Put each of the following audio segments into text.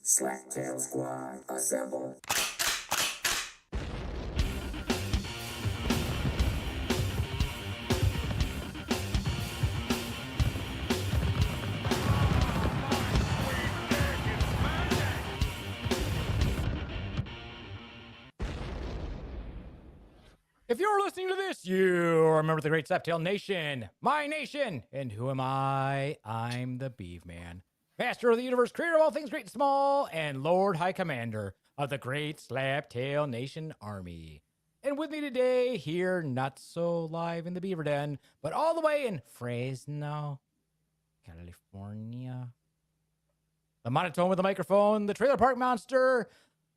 Slacktail Squad, assemble. If you're listening to this, you remember the great Slaptail Nation, my nation. And who am I? I'm the Beef Man, master of the universe, creator of all things great and small, and Lord High Commander of the great Slaptail Nation Army. And with me today, here, not so live in the Beaver Den, but all the way in Fresno, California. The monotone with the microphone, the trailer park monster,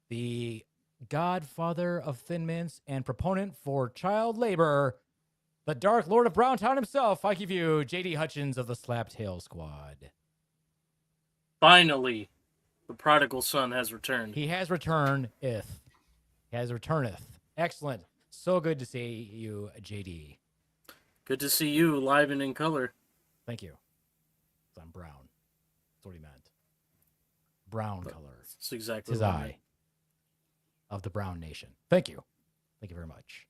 the godfather of Thin Mints and proponent for child labor, the Dark Lord of Browntown himself. I give you J.D. Hutchins of the Slaptail Squad. Finally, the prodigal son has returned. He has returned. He has returneth. Excellent. So good to see you, J.D. Good to see you live and in color. Thank you. I'm brown. That's what he meant. Brown color. That's exactly Tis what I of the Brown Nation. Thank you. Thank you very much.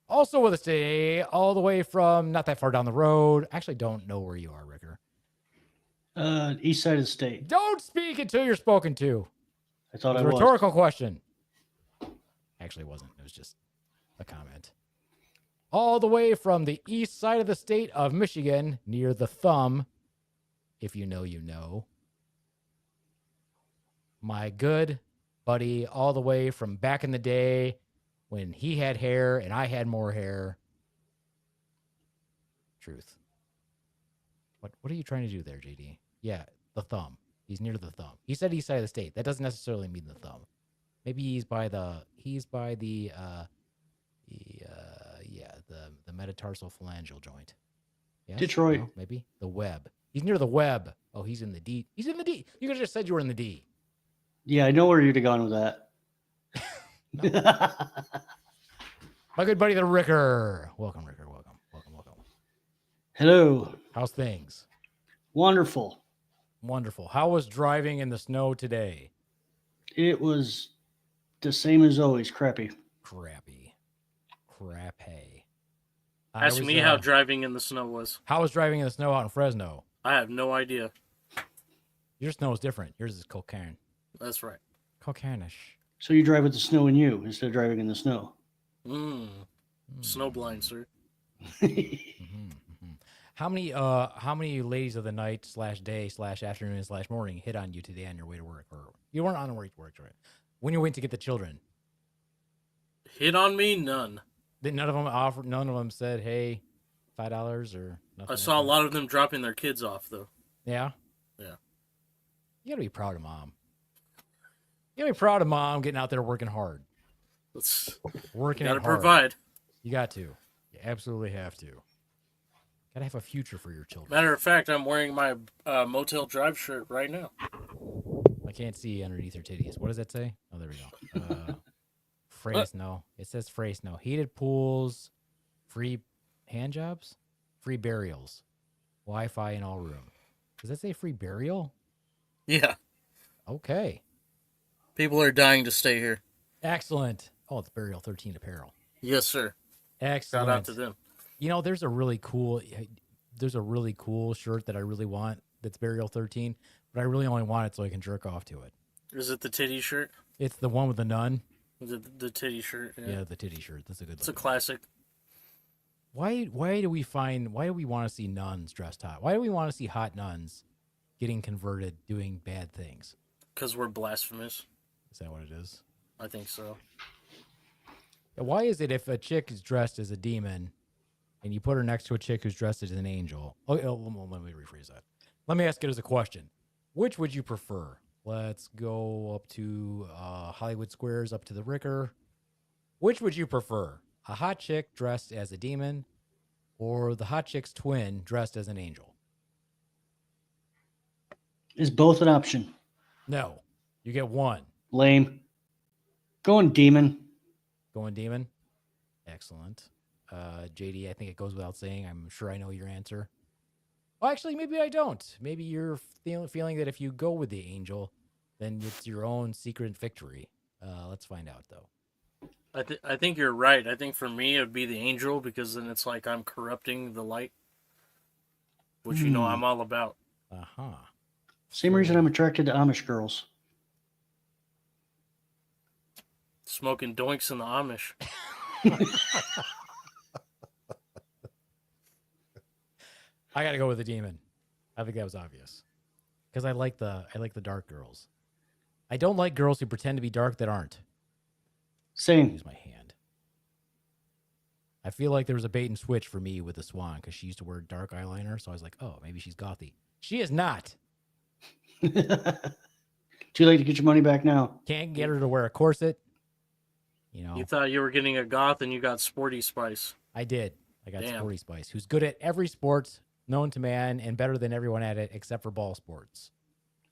Also with us today, all the way from not that far down the road. Actually, don't know where you are, Ricker. East side of the state. Don't speak until you're spoken to. I thought It's I a was. rhetorical question. Actually, it wasn't. It was just a comment. All the way from the east side of the state of Michigan, near the thumb. If you know, you know. My good buddy, all the way from back in the day when he had hair and I had more hair. Truth. What are you trying to do there, JD? Yeah, the thumb. He's near the thumb. He said east side of the state. That doesn't necessarily mean the thumb. Maybe he's by the metatarsal phalangeal joint. Yes? Detroit. No, maybe the web. He's near the web. Oh, he's in the D. He's in the D. You could have just said you were in the D. Yeah, I know where you'd have gone with that. My good buddy, the Ricker. Welcome, Ricker. Welcome. Hello. How's things? Wonderful. Wonderful. How was driving in the snow today? It was the same as always, crappy. Crappy. Ask me how driving in the snow was. How was driving in the snow out in Fresno? I have no idea. Your snow is different. Yours is cocaine. That's right. Cocaine-ish. So you drive with the snow in you instead of driving in the snow. Snow blind, sir. How many ladies of the night / day / afternoon / morning hit on you today on your way to work? Or you weren't on the way to work, right? When you went to get the children? Hit on me? None. None of them offered. None of them said, "Hey, $5 or nothing." I saw a lot of them dropping their kids off, though. Yeah. Yeah. You gotta be proud of mom. You gotta be proud of mom getting out there working hard. Working hard. Gotta provide. You got to. You absolutely have to. Gotta have a future for your children. Matter of fact, I'm wearing my Motel Drive shirt right now. I can't see underneath her titties. What does that say? Oh, there we go. Fresno. It says Fresno. Heated pools, free hand jobs, free burials, Wi-Fi in all room. Does that say free burial? Yeah. Okay. People are dying to stay here. Excellent. Oh, it's Burial 13 apparel. Yes, sir. Excellent. Shout out to them. You know, there's a really cool shirt that I really want that's Burial 13, but I really only want it so I can jerk off to it. Is it the titty shirt? It's the one with the nun. The titty shirt. Yeah, the titty shirt. That's a good. It's a classic. Why do we want to see nuns dressed hot? Why do we want to see hot nuns getting converted doing bad things? Because we're blasphemous. Is that what it is? I think so. Why is it if a chick is dressed as a demon and you put her next to a chick who's dressed as an angel? Oh, let me rephrase that. Let me ask it as a question. Which would you prefer? Let's go up to Hollywood Squares, up to the Ricker. Which would you prefer? A hot chick dressed as a demon or the hot chick's twin dressed as an angel? Is both an option? No. You get one. Lame. Going demon. Going demon? Excellent. JD, I think it goes without saying. I'm sure I know your answer. Well, actually, maybe I don't. Maybe you're feeling that if you go with the angel, then it's your own secret victory. Let's find out though. I think you're right. I think for me it'd be the angel because then it's like I'm corrupting the light, which you know I'm all about. Same reason I'm attracted to Amish girls. Smoking doinks in the Amish. I gotta go with the demon. I think that was obvious because I like the dark girls. I don't like girls who pretend to be dark that aren't. Same. Use my hand. I feel like there was a bait and switch for me with the Swan because she used to wear dark eyeliner, so I was like, oh, maybe she's gothy. She is not. Too late to get your money back now. Can't get her to wear a corset. You know, You thought you were getting a goth and you got Sporty Spice. I did. I got Damn. Sporty Spice, who's good at every sport known to man and better than everyone at it except for ball sports.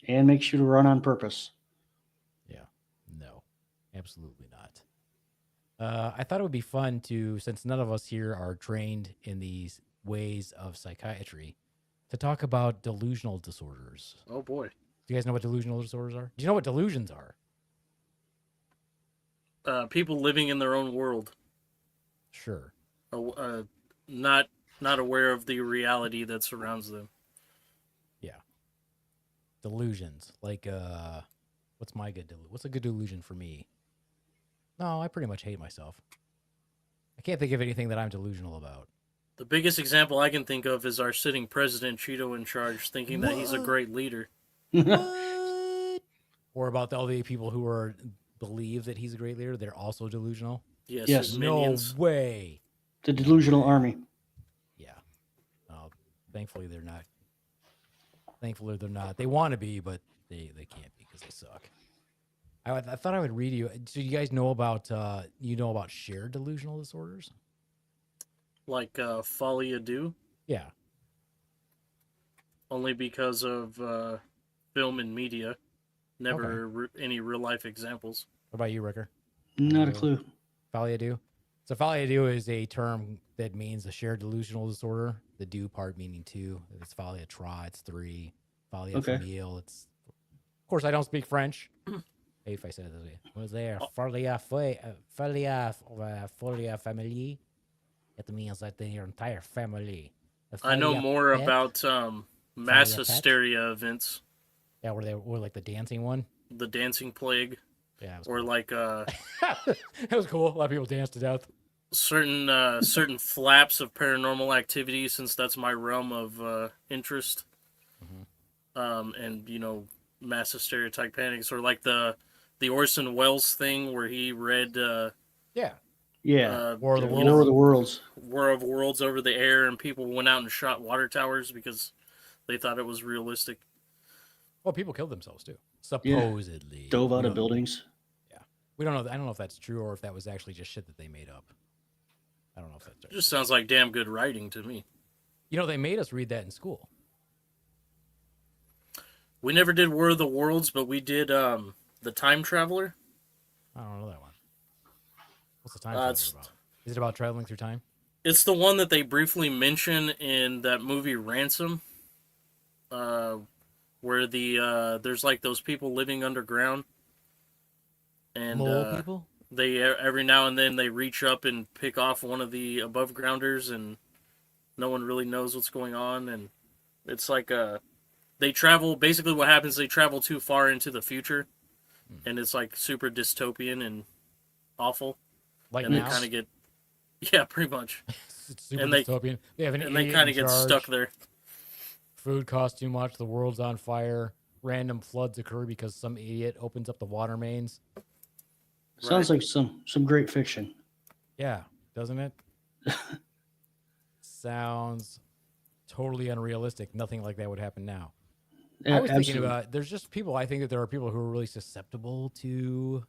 And makes you to run on purpose. Yeah. No, absolutely not. I thought it would be fun to, since none of us here are trained in these ways of psychiatry, to talk about delusional disorders. Oh boy. Do you guys know what delusional disorders are? Do you know what delusions are? People living in their own world, Sure. not aware of the reality that surrounds them. Yeah. Delusions. Like, what's a good delusion for me? No, I pretty much hate myself. I can't think of anything that I'm delusional about. The biggest example I can think of is our sitting president, Cheeto in charge, thinking that he's a great leader. What? Or about all the people who believe that he's a great leader, they're also delusional? Yes, Yes. his No minions. way. The delusional army. Yeah. Thankfully, they're not. Thankfully, they're not. They want to be, but they can't be because they suck. I thought I would read you. So you guys know about shared delusional disorders? Like Folie à Deux, Yeah. only because of film and media. Never any real life examples. What about you, Ricker? Not a clue. Folie à deux? So folie à deux is a term that means a shared delusional disorder. The do part meaning two. If it's folie à trois, it's three. Folie à Okay. familial, it's... Of course, I don't speak French. If I said it this way. Was there folie à famille? It means that your entire family. I know Folie à more pet? about mass Folie à pet? hysteria events, Yeah, where they were like the dancing one. the dancing plague, Yeah, it was or cool. like It was cool. A lot of people danced to death. certain flaps of paranormal activity, since that's my realm of interest. And mass hysteria type panics, or like the Orson Welles thing where he read Yeah. Yeah. War of the War of the Worlds. War of Worlds over the air, and people went out and shot water towers because they thought it was realistic. Well, people killed themselves too. Supposedly. Dove We out of don't- buildings. We don't know. I don't know if that's true or if that was actually just shit that they made up. I don't know if that's It true. just sounds like damn good writing to me. They made us read that in school. We never did War of the Worlds, but we did the Time Traveler. I don't know that one. What's the time It's travel about? Is it about traveling through time? it's the one that they briefly mention in that movie Ransom, where there's like those people living underground, and Mole people? they every now and then they reach up and pick off one of the above grounders, and no one really knows what's going on, and it's like they travel. Basically, what happens? They travel too far into the future, and it's like super dystopian and awful, Like and now? they kind of get, yeah, pretty much, It's super and they- dystopian. They have an and they idiot kind in of get charge. stuck there. Food costs too much. The world's on fire. Random floods occur because some idiot opens up the water mains. Sounds like some great fiction. Yeah, doesn't it? Sounds totally unrealistic. Nothing like that would happen now. I was thinking about, there's just people, I think that there are people who are really susceptible to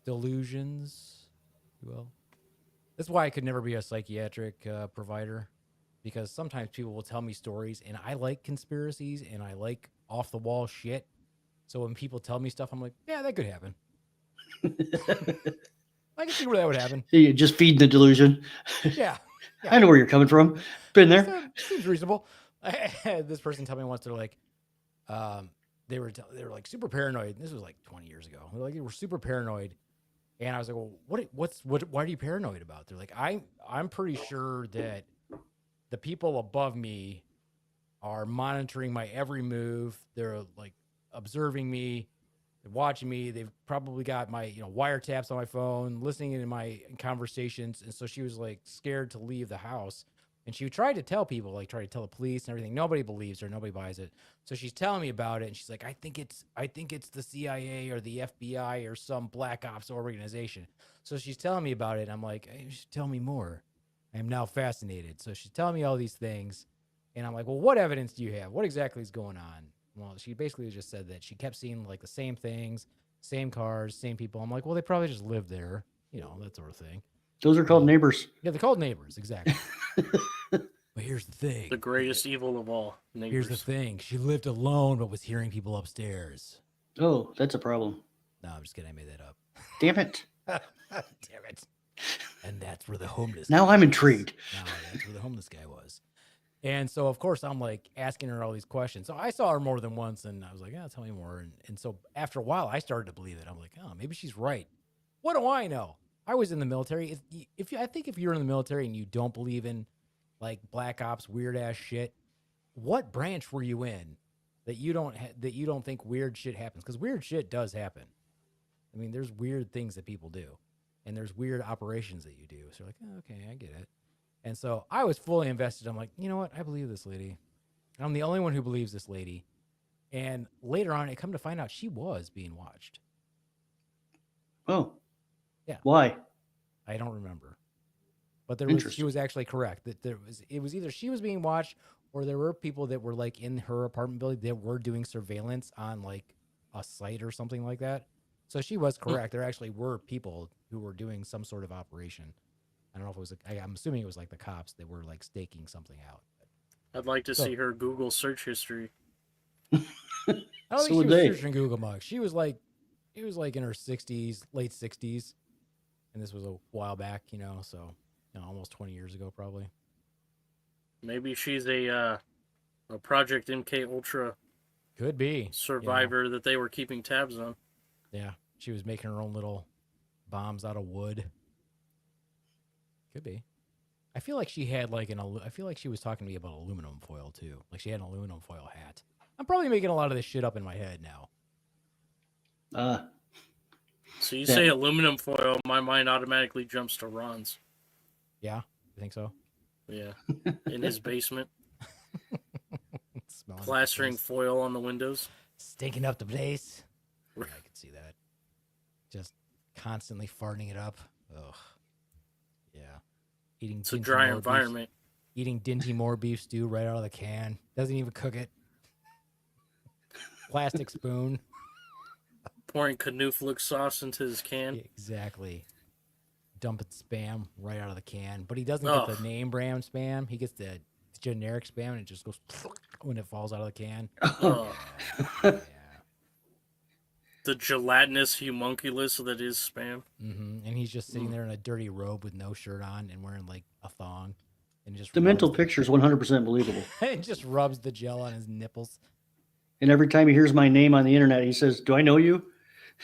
delusions. Well, that's why I could never be a psychiatric provider, because sometimes people will tell me stories and I like conspiracies and I like off the wall shit. So when people tell me stuff, I'm like, yeah, that could happen. I can see where that would happen. You just feeding the delusion. Yeah. I know where you're coming from. Been there. Seems reasonable. I had this person tell me once, they're like, they were like super paranoid. This was like 20 years ago. They're like, they were super paranoid. And I was like, well, why are you paranoid about? They're like, I'm pretty sure that the people above me are monitoring my every move. They're like observing me, they're watching me. They've probably got my, wiretaps on my phone, listening in my conversations. And so she was like scared to leave the house. And she tried to tell people, like try to tell the police and everything. Nobody believes her. Nobody buys it. So she's telling me about it. And she's like, I think it's the CIA or the FBI or some black ops organization. So she's telling me about it. And I'm like, hey, you should tell me more. I am now fascinated. So she's telling me all these things. And I'm like, well, what evidence do you have? What exactly is going on? Well, she basically just said that she kept seeing like the same things, same cars, same people. I'm like, well, they probably just live there, that sort of thing. Those are called neighbors. Yeah, they're called neighbors, exactly. But here's the thing. The greatest evil of all, neighbors. Here's the thing. She lived alone, but was hearing people upstairs. Oh, that's a problem. No, I'm just kidding. I made that up. Damn it. Damn it. And that's where the homeless Now guy I'm was. intrigued. Now that's where the homeless guy was. And so, of course, I'm like asking her all these questions. So I saw her more than once, and I was like, tell me more. And so after a while, I started to believe it. I'm like, oh, maybe she's right. What do I know? I was in the military. I think if you're in the military and you don't believe in like black ops, weird ass shit, what branch were you in that you don't think weird shit happens? Because weird shit does happen. I mean, there's weird things that people do, and there's weird operations that you do. So you're like, oh, okay, I get it. And so I was fully invested. I'm like, you know what? I believe this lady. I'm the only one who believes this lady. And later on, I come to find out she was being watched. Oh. Yeah. Why? I don't remember. But she was actually correct that it was either she was being watched or there were people that were like in her apartment building that were doing surveillance on like a site or something like that. So she was correct. There actually were people who were doing some sort of operation. I don't know if it was, I'm assuming it was like the cops that were like staking something out. I'd like to see her Google search history. I don't think she was searching Google Mugs. She was like, it was like in her 60s, late 60s. And this was a while back, so almost 20 years ago, probably. Maybe she's a Project MK Ultra could be survivor that they were keeping tabs on. Yeah, she was making her own little bombs out of wood. Could be. I feel like she had like I feel like she was talking to me about aluminum foil too. Like she had an aluminum foil hat. I'm probably making a lot of this shit up in my head now. So you say aluminum foil, my mind automatically jumps to Ron's. Yeah, you think so? Yeah, in his basement. Plastering foil on the windows. Stinking up the place. Yeah, I can see that. Just constantly farting it up. Ugh. Yeah. It's a dry environment. Eating Dinty Moore beef stew right out of the can. Doesn't even cook it. Plastic spoon. Pouring Knuflik sauce into his can. Exactly. Dumping Spam right out of the can. But he doesn't get the name brand Spam. He gets the generic Spam and it just goes when it falls out of the can. Yeah. The gelatinous homunculus that is Spam. Mm-hmm. And he's just sitting there in a dirty robe with no shirt on and wearing like a thong. And just the mental picture is 100% believable. It just rubs the gel on his nipples. And every time he hears my name on the internet, he says, "Do I know you?"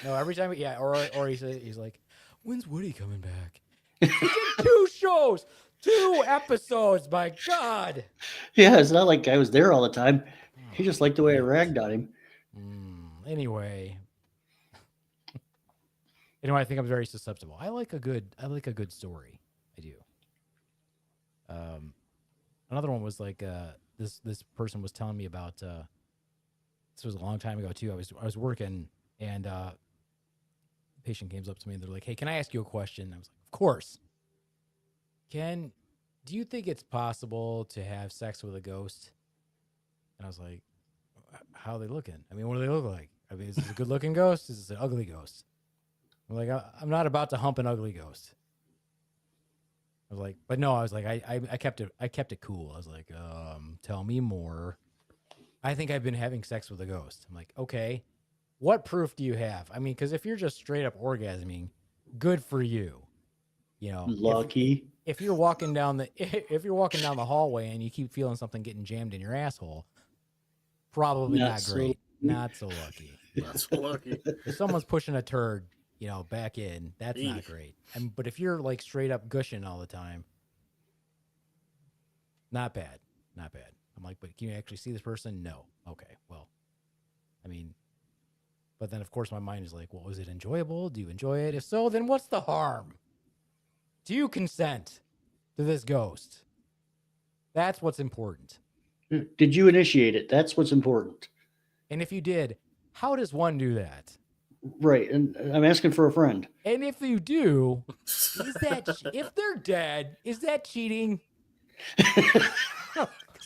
No, every time, yeah. Or he's like, "When's Woody coming back?" He did 2 shows, 2 episodes. My God. Yeah, it's not like I was there all the time. He just liked the way I ragged on him. Anyway, I think I'm very susceptible. I like a good story. I do. Another one was like this person was telling me about. This was a long time ago too. I was working and a patient came up to me and they're like, "Hey, can I ask you a question?" I was like, "Of course." Do you think it's possible to have sex with a ghost? And I was like, "How are they looking? I mean, what do they look like? I mean, is this a good looking ghost? Is this an ugly ghost?" I'm like, "I'm not about to hump an ugly ghost." I was like, but no, I was like, I kept it cool. I was like, tell me more. I think I've been having sex with a ghost. I'm like, okay, what proof do you have? I mean, because if you're just straight up orgasming, good for you. Lucky. If you're walking down the hallway and you keep feeling something getting jammed in your asshole, probably not great. Not so lucky. That's lucky. If someone's pushing a turd, back in, that's not Eek. great. But if you're like straight up gushing all the time, not bad. Not bad. I'm like, but can you actually see this person? No. Okay. Well, I mean, but then of course my mind is like, well, was it enjoyable? Do you enjoy it? If so, then what's the harm? Do you consent to this ghost? That's what's important. Did you initiate it? That's what's important. And if you did, how does one do that? Right. And I'm asking for a friend. And if you do, if they're dead, is that cheating? Because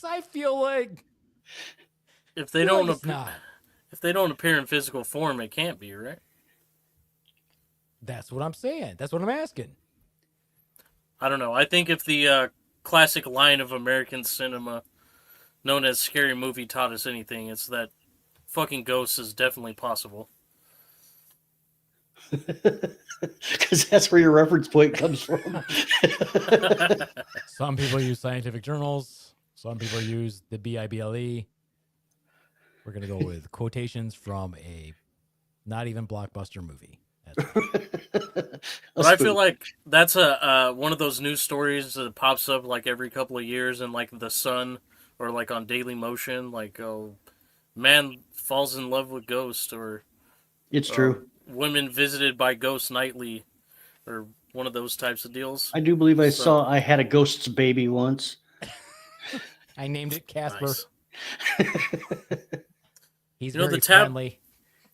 I feel like If they don't it's not. if they don't appear in physical form, it can't be, right? That's what I'm saying. That's what I'm asking. I don't know. I think if the classic line of American cinema, known as Scary Movie, taught us anything, it's that fucking ghosts is definitely possible. Because that's where your reference point comes from. Some people use scientific journals. Some people use the Bible. We're going to go with quotations from a not even blockbuster movie. But I feel like that's a one of those news stories that pops up like every couple of years in like The Sun or like on Daily Motion, like, oh, man falls in love with ghost, or It's true. women visited by ghosts nightly, or one of those types of deals. I do believe I had a ghost's baby once. I named it Casper. Nice. He's You know, very friendly.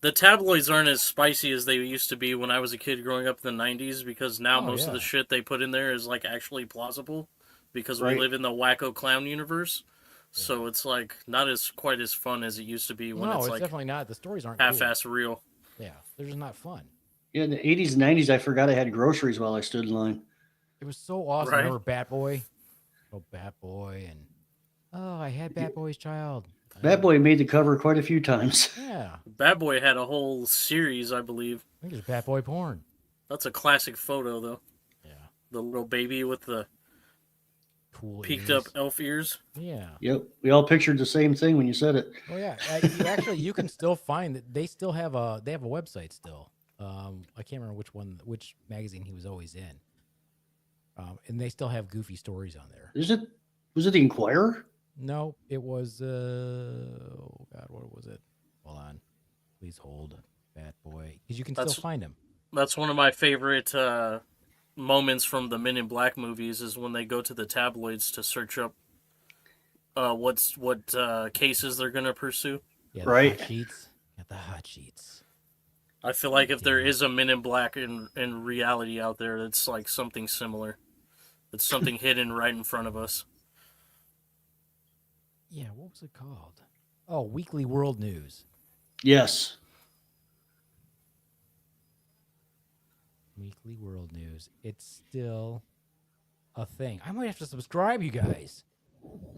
The tabloids aren't as spicy as they used to be when I was a kid growing up in the 90s, because now most of the shit they put in there is like actually plausible because we live in the wacko clown universe. So it's like not as quite as fun as it used to be when it's like definitely not. The stories aren't half-ass real. Yeah, they're just not fun. Yeah, in the 80s and 90s, I forgot I had groceries while I stood in line. It was so awesome. Right. Remember Bat Boy? Oh, Bat Boy. And I had Bat Boy's child. Bad Boy made the cover quite a few times. Yeah. Bad Boy had a whole series, I believe. I think there's Bat Boy porn. That's a classic photo, though. Yeah. The little baby with the Cool peaked ears. up elf ears. Yeah. Yep, we all pictured the same thing when you said it. Oh yeah. You can still find that they still have a website still. I can't remember which magazine he was always in. And they still have goofy stories on there. Was it the Inquirer? No, it was oh god, what was it? Hold on. Please hold. Bat Boy. Because you can still find him. That's one of my favorite moments from the Men in Black movies, is when they go to the tabloids to search up what cases they're going to pursue. Yeah, Right. Hot sheets. Got the hot sheets. I feel like if there is a Men in Black in reality out there, it's like something similar. It's something hidden right in front of us. Yeah, what was it called? Oh, Weekly World News. Yes. Weekly World News. It's still a thing. I might have to subscribe, you guys.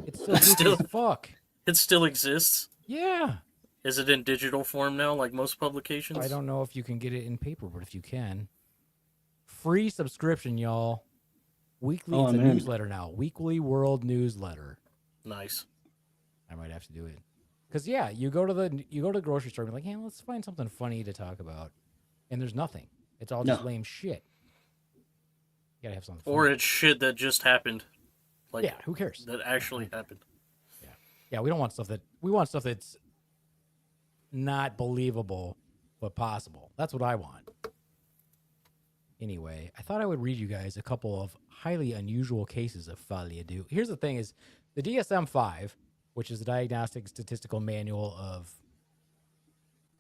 It's still goofy as fuck. It still exists. Yeah. Is it in digital form now, like most publications? I don't know if you can get it in paper, but if you can. Free subscription, y'all. Weekly, it's a newsletter now. Weekly World Newsletter. Nice. I might have to do it. Because yeah, you go to the grocery store and be like, hey, let's find something funny to talk about. And there's nothing. It's all just lame shit. You gotta have something funny. Or it's shit that just happened. Like, yeah, who cares? That actually happened. Yeah, we want stuff that's not believable but possible. That's what I want. Anyway, I thought I would read you guys a couple of highly unusual cases of folie à deux. Here's the thing: is the DSM-5, which is the Diagnostic Statistical Manual of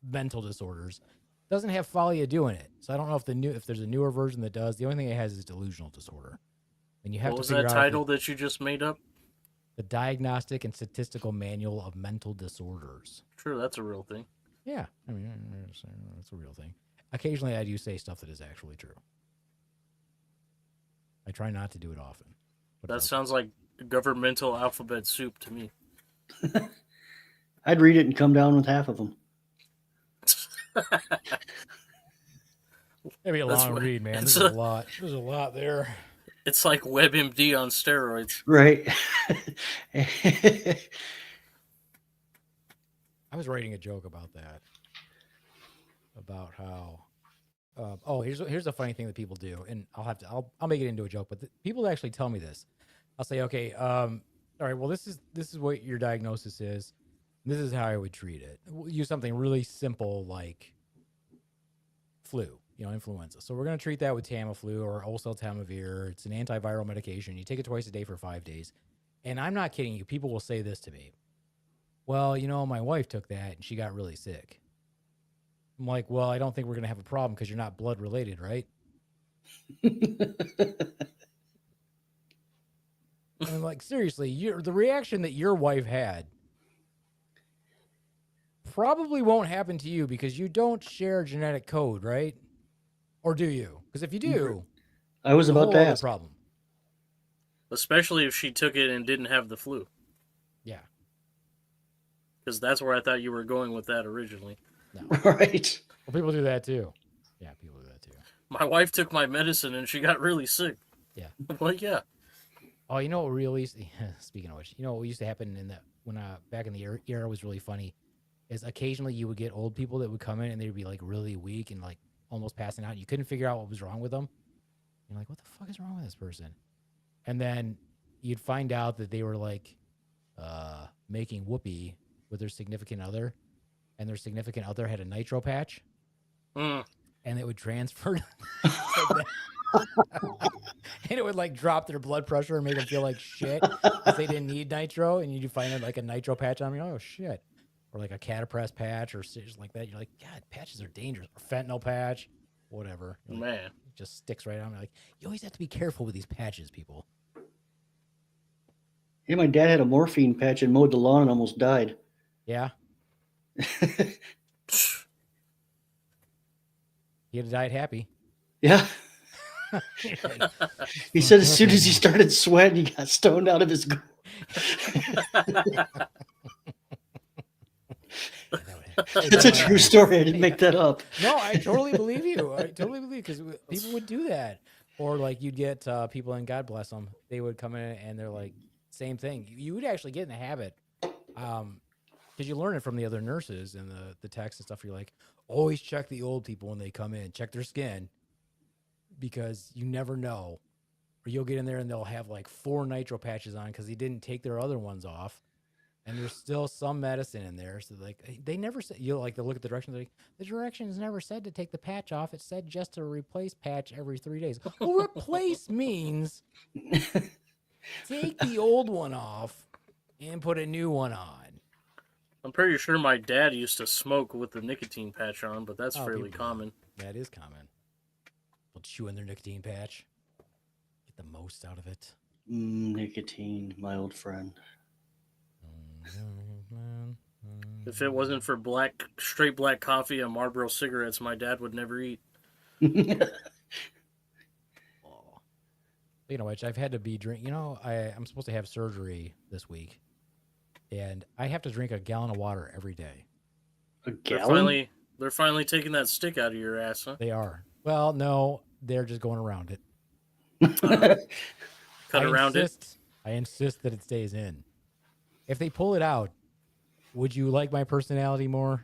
Mental Disorders, doesn't have folie à deux in it. So I don't know if there's a newer version that does. The only thing it has is delusional disorder. And you have What to was figure that out title that you just made up? the Diagnostic and Statistical Manual of Mental Disorders. Sure, that's a real thing. Yeah, I mean, it's a real thing. Occasionally, I do say stuff that is actually true. I try not to do it often. That sounds like governmental alphabet soup to me. I'd read it and come down with half of them. It'd be a long read, man. There's a lot. There's a lot there. It's like WebMD on steroids. Right. I I was writing a joke about that. About how here's a funny thing that people do, and I'll make it into a joke, but people actually tell me this. I'll say, okay, all right, well, this is what your diagnosis is. This is how I would treat it. We'll use something really simple like flu, influenza. So we're going to treat that with Tamiflu or oseltamivir. It's an antiviral medication. You take it twice a day for 5 days. And I'm not kidding you. People will say this to me. Well, my wife took that and she got really sick. I'm like, well, I don't think we're going to have a problem because you're not blood related, right? I'm like, seriously, the reaction that your wife had probably won't happen to you because you don't share genetic code, right? Or do you? Because if you do, I was it's a about whole to other ask. problem. Especially if she took it and didn't have the flu. Yeah. Because that's where I thought you were going with that originally. No. Right. Well, people do that too. Yeah, people do that too. My wife took my medicine and she got really sick. Yeah. I'm like, yeah. Oh, you know what really? Speaking of which, what used to happen when back in the era was really funny, is occasionally you would get old people that would come in and they'd be like really weak and like almost passing out. You couldn't figure out what was wrong with them. You're like, what the fuck is wrong with this person? And then you'd find out that they were like making whoopee with their significant other, and their significant other had a nitro patch, and it would transfer. And it would like drop their blood pressure and make them feel like shit because they didn't need nitro. And you find like a nitro patch on me. Oh shit. Or like a catapress patch or something like that. You're like, God, patches are dangerous. Or fentanyl patch, whatever. Like, Man. it just sticks right on me. Like, you always have to be careful with these patches, people. Yeah, my dad had a morphine patch and mowed the lawn and almost died. Yeah. He had died happy. Yeah. He said as soon as he started sweating, he got stoned out of his. It's a true story. I didn't make that up. No, I totally believe you. I totally believe because people would do that. Or like you'd get people, and God bless them, they would come in and they're like, same thing. You would actually get in the habit, because you learn it from the other nurses and the techs and stuff. You're like, always check the old people when they come in, check their skin, because you never know. Or you'll get in there and they'll have like 4 nitro patches on because they didn't take their other ones off. And there's still some medicine in there. So like they never said, they'll look at the directions, like, the directions never said to take the patch off. It said just to replace patch every 3 days. Well, replace means take the old one off and put a new one on. I'm pretty sure my dad used to smoke with the nicotine patch on, but that's fairly people common. That is common. They'll chew in their nicotine patch. Get the most out of it. Nicotine, my old friend. If it wasn't for straight black coffee and Marlboro cigarettes, my dad would never eat. Speaking of which, I've had to be I'm supposed to have surgery this week, and I have to drink a gallon of water every day. A gallon? They're finally taking that stick out of your ass, huh? They are. Well, no, they're just going around it. I insist that it stays in. If they pull it out, would you like my personality more?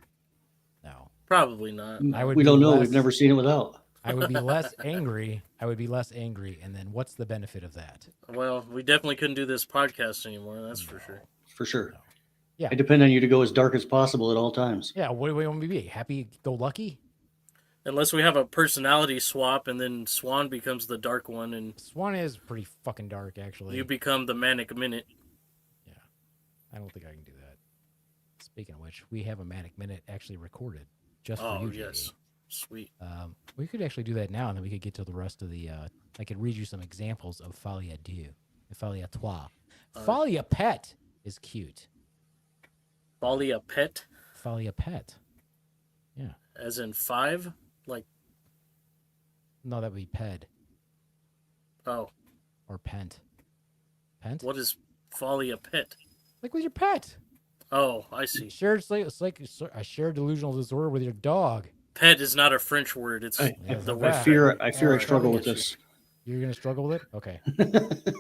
No. Probably not. We don't know. We've never seen it without. I would be less angry. And then what's the benefit of that? Well, we definitely couldn't do this podcast anymore. That's for sure. For sure. No. Yeah. I depend on you to go as dark as possible at all times. Yeah. What do we want me to be? Happy go lucky? Unless we have a personality swap and then Swan becomes the dark one and Swan is pretty fucking dark, actually. You become the Manic Minute. Yeah. I don't think I can do that. Speaking of which, we have a Manic Minute actually recorded just for you, yes. JD. Sweet. We could actually do that now, and then we could get to the rest of the. I could read you some examples of folie à deux, folie à trois. Folie à pet is cute. Folie à pet? Folie à pet. Yeah. As in 5? Like. No, that would be ped. Oh. Or pent. Pent? What is folie à pet? Like with your pet. Oh, I see. It's like a shared delusional disorder with your dog. Pet is not a French word. It's the word. I fear I struggle with this. You're going to struggle with it? Okay.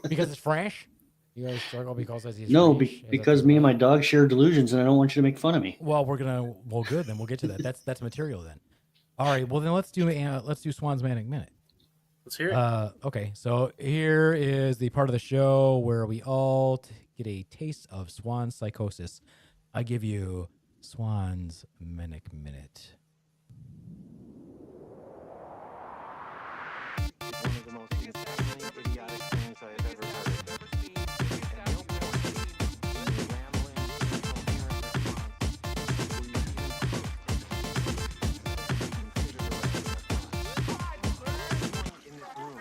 Because it's French? You guys struggle because as he's No, strange? Is that because the me and my point? dog share delusions, and I don't want you to make fun of me. Well, well, good. Then we'll get to that. That's material then. All right. Well, then let's do Swan's Manic Minute. Let's hear it. Okay. So here is the part of the show where we all get a taste of Swan's psychosis. I give you Swan's Manic Minute. One of the most insanely idiotic things I have ever heard. At no point in your rambling, incoherent response will you even consider the rest of the thought. Everyone in this room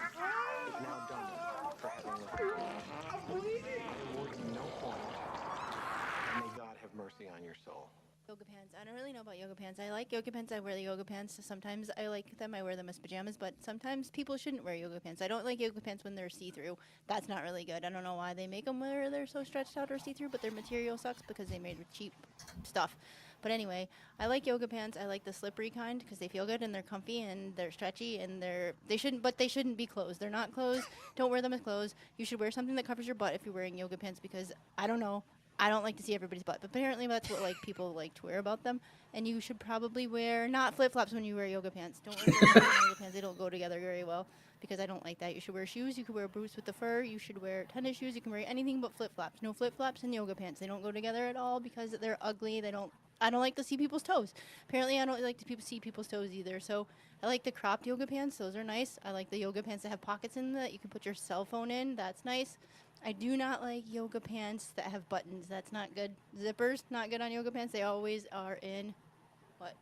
is now done for having listened to me. There will be no point, and may God have mercy on your soul. Yoga pants. I don't really know about yoga pants. I like yoga pants. I wear the yoga pants. Sometimes I like them. I wear them as pajamas, but sometimes people shouldn't wear yoga pants. I don't like yoga pants when they're see-through. That's not really good. I don't know why they make them where they're so stretched out or see-through, but their material sucks because they made with cheap stuff. But anyway, I like yoga pants. I like the slippery kind because they feel good and they're comfy and they're stretchy and they shouldn't be closed. They're not closed. Don't wear them as clothes. You should wear something that covers your butt if you're wearing yoga pants because I don't know. I don't like to see everybody's butt, but apparently that's what like people like to wear about them. And you should probably wear not flip-flops when you wear yoga pants. Don't wear flip-flops when yoga pants. They don't go together very well because I don't like that. You should wear shoes. You could wear boots with the fur. You should wear tennis shoes. You can wear anything but flip-flops. No flip-flops and yoga pants. They don't go together at all because they're ugly. I don't like to see people's toes. Apparently, I don't like to see people's toes either. So I like the cropped yoga pants. Those are nice. I like the yoga pants that have pockets in them that you can put your cell phone in. That's nice. I do not like yoga pants that have buttons. That's not good. Zippers, not good on yoga pants. They always are in what?